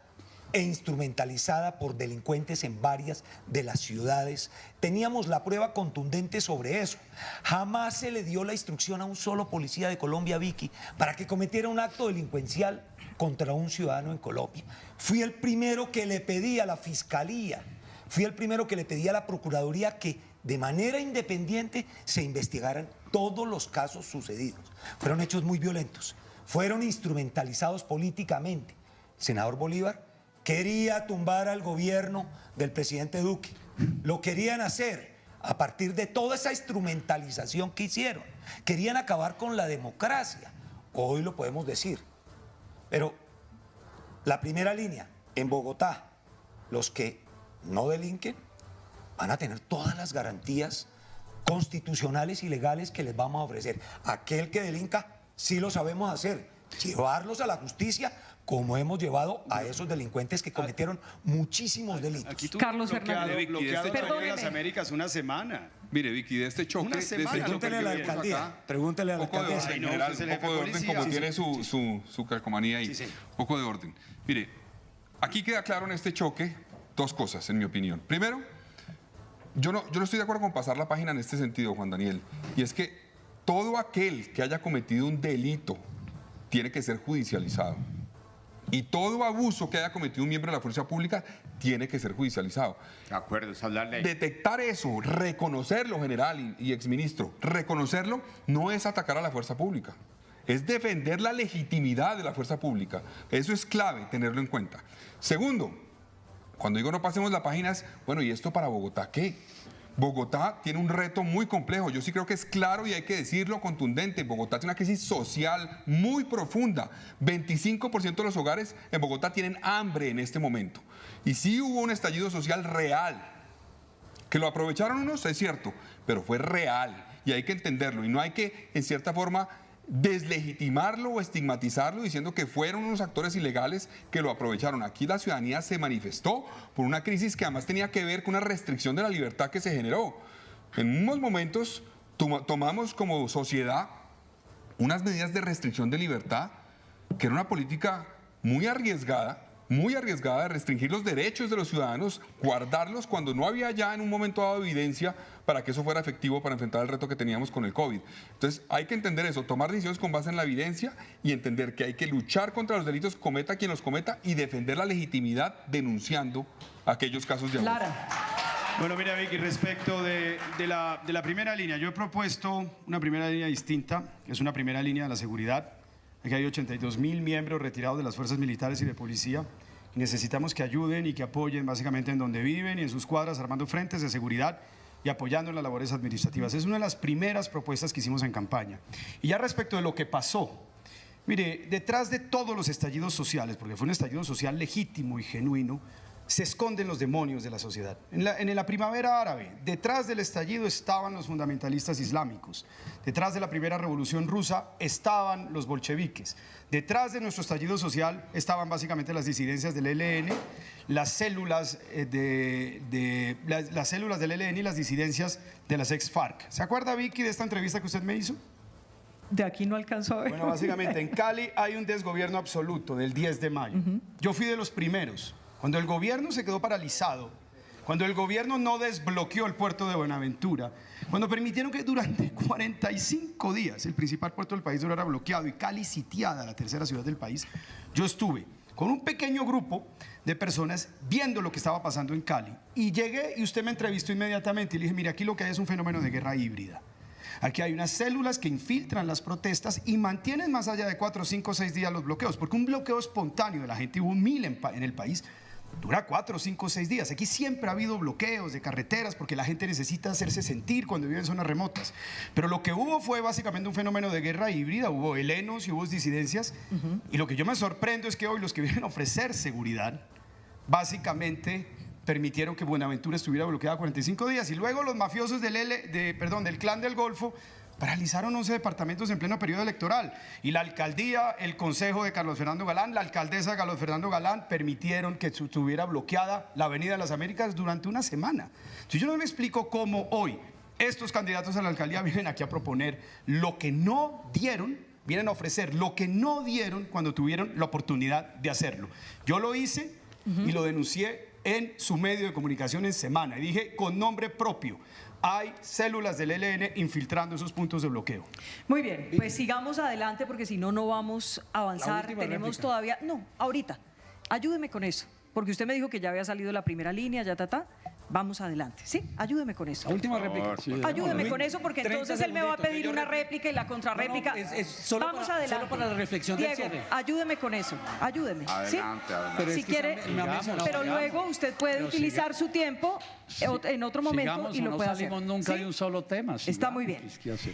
e instrumentalizada por delincuentes en varias de las ciudades. Teníamos la prueba contundente sobre eso. Jamás se le dio la instrucción a un solo policía de Colombia, Vicky, para que cometiera un acto delincuencial contra un ciudadano en Colombia. Fui el primero que le pedí a la Fiscalía, fui el primero que le pedí a la Procuraduría que de manera independiente se investigaran todos los casos sucedidos. Fueron hechos muy violentos, fueron instrumentalizados políticamente. El senador Bolívar quería tumbar al gobierno del presidente Duque. Lo querían hacer a partir de toda esa instrumentalización que hicieron. Querían acabar con la democracia. Hoy lo podemos decir. Pero la primera línea, en Bogotá, los que no delinquen van a tener todas las garantías constitucionales y legales que les vamos a ofrecer. Aquel que delinca, sí lo sabemos hacer, llevarlos a la justicia, como hemos llevado a esos delincuentes que cometieron muchísimos delitos. Aquí tú Carlos Fernando. bloqueado Perdóneme. en las Américas una semana. Mire, Vicky, de este choque... Una semana. Pregúntele a la alcaldía, pregúntele a la Poco de alcaldesa. orden, Ay, no, general, usted es el un jefe poco de de orden policía. como Sí, tiene sí. su calcomanía ahí. Sí, sí. Poco de orden. Mire, aquí queda claro en este choque dos cosas, en mi opinión. Primero, yo no estoy de acuerdo con pasar la página en este sentido, Juan Daniel, y es que todo aquel que haya cometido un delito tiene que ser judicializado. Y todo abuso que haya cometido un miembro de la fuerza pública tiene que ser judicializado. De acuerdo, esa es la ley. Detectar eso, reconocerlo, general y exministro, reconocerlo no es atacar a la fuerza pública, es defender la legitimidad de la fuerza pública. Eso es clave, tenerlo en cuenta. Segundo, cuando digo no pasemos la página es, bueno, ¿y esto para Bogotá qué? Bogotá tiene un reto muy complejo, yo sí creo que es claro y hay que decirlo contundente. Bogotá tiene una crisis social muy profunda. 25% de los hogares en Bogotá tienen hambre en este momento. Y sí hubo un estallido social real. Que lo aprovecharon unos, es cierto, pero fue real y hay que entenderlo. Y no hay que, en cierta forma, deslegitimarlo o estigmatizarlo diciendo que fueron unos actores ilegales que lo aprovecharon. Aquí la ciudadanía se manifestó por una crisis que además tenía que ver con una restricción de la libertad que se generó. En unos momentos tomamos como sociedad unas medidas de restricción de libertad que era una política muy arriesgada de restringir los derechos de los ciudadanos, guardarlos cuando no había ya en un momento dado evidencia para que eso fuera efectivo para enfrentar el reto que teníamos con el COVID. Entonces hay que entender eso, tomar decisiones con base en la evidencia y entender que hay que luchar contra los delitos, cometa quien los cometa, y defender la legitimidad denunciando aquellos casos de abuso. Lara. Bueno, mira, Vicky, respecto de la primera línea, yo he propuesto una primera línea distinta, es una primera línea de la seguridad. Aquí hay 82.000 miembros retirados de las fuerzas militares y de policía y necesitamos que ayuden y que apoyen básicamente en donde viven y en sus cuadras, armando frentes de seguridad y apoyando en las labores administrativas. Es una de las primeras propuestas que hicimos en campaña. Y ya respecto de lo que pasó, mire, detrás de todos los estallidos sociales, porque fue un estallido social legítimo y genuino, se esconden los demonios de la sociedad. En la primavera árabe, detrás del estallido estaban los fundamentalistas islámicos. Detrás de la primera revolución rusa estaban los bolcheviques. Detrás de nuestro estallido social estaban básicamente las disidencias del ELN, las células las células del ELN y las disidencias de las ex-FARC. ¿Se acuerda, Vicky, de esta entrevista que usted me hizo? De aquí no alcanzó a ver. Bueno, básicamente en Cali hay un desgobierno absoluto del 10 de mayo. Yo fui de los primeros. Cuando el gobierno se quedó paralizado, cuando el gobierno no desbloqueó el puerto de Buenaventura, cuando permitieron que durante 45 días el principal puerto del país durara bloqueado y Cali sitiada, la tercera ciudad del país, yo estuve con un pequeño grupo de personas viendo lo que estaba pasando en Cali. Y llegué y usted me entrevistó inmediatamente y le dije, mira, aquí lo que hay es un fenómeno de guerra híbrida. Aquí hay unas células que infiltran las protestas y mantienen más allá de 4, 5, 6 días los bloqueos, porque un bloqueo espontáneo de la gente, hubo 1000 en el país, dura 4, 5, 6 días. Aquí siempre ha habido bloqueos de carreteras porque la gente necesita hacerse sentir cuando vive en zonas remotas. Pero lo que hubo fue básicamente un fenómeno de guerra híbrida. Hubo helenos y hubo disidencias. Y lo que yo me sorprendo es que hoy los que vienen a ofrecer seguridad básicamente permitieron que Buenaventura estuviera bloqueada 45 días. Y luego los mafiosos del Clan del Golfo Paralizaron 11 departamentos en pleno periodo electoral. Y la alcaldía, el consejo de Carlos Fernando Galán, la alcaldesa de Carlos Fernando Galán permitieron que estuviera bloqueada la Avenida de las Américas durante una semana. Entonces yo no me explico cómo hoy estos candidatos a la alcaldía vienen aquí a proponer lo que no dieron, vienen a ofrecer lo que no dieron cuando tuvieron la oportunidad de hacerlo. Yo lo hice y lo denuncié en su medio de comunicación en Semana y dije con nombre propio: hay células del ELN infiltrando esos puntos de bloqueo. Muy bien, pues sigamos adelante porque si no, no vamos a avanzar. última Tenemos réplica. todavía... No, ahorita. Ayúdeme con eso, porque usted me dijo que ya había salido la primera línea, ya Vamos adelante, ¿sí? Ayúdeme con eso. La última réplica. Ayúdeme con eso porque 30 entonces él me va a segunditos, pedir yo una replico. réplica y la contrarréplica. Solo Vamos para- adelante. solo para la reflexión del Diego, cierre. ayúdeme con eso. Ayúdeme. ¿sí? Adelante, adelante. Pero Si es que quiere, me ha mencionado pero ya. luego usted puede Pero utilizar su tiempo en otro momento Sigamos y o lo no puede hacer. salimos nunca ¿sí? de un solo tema. Está muy bien. ¿Qué hacer?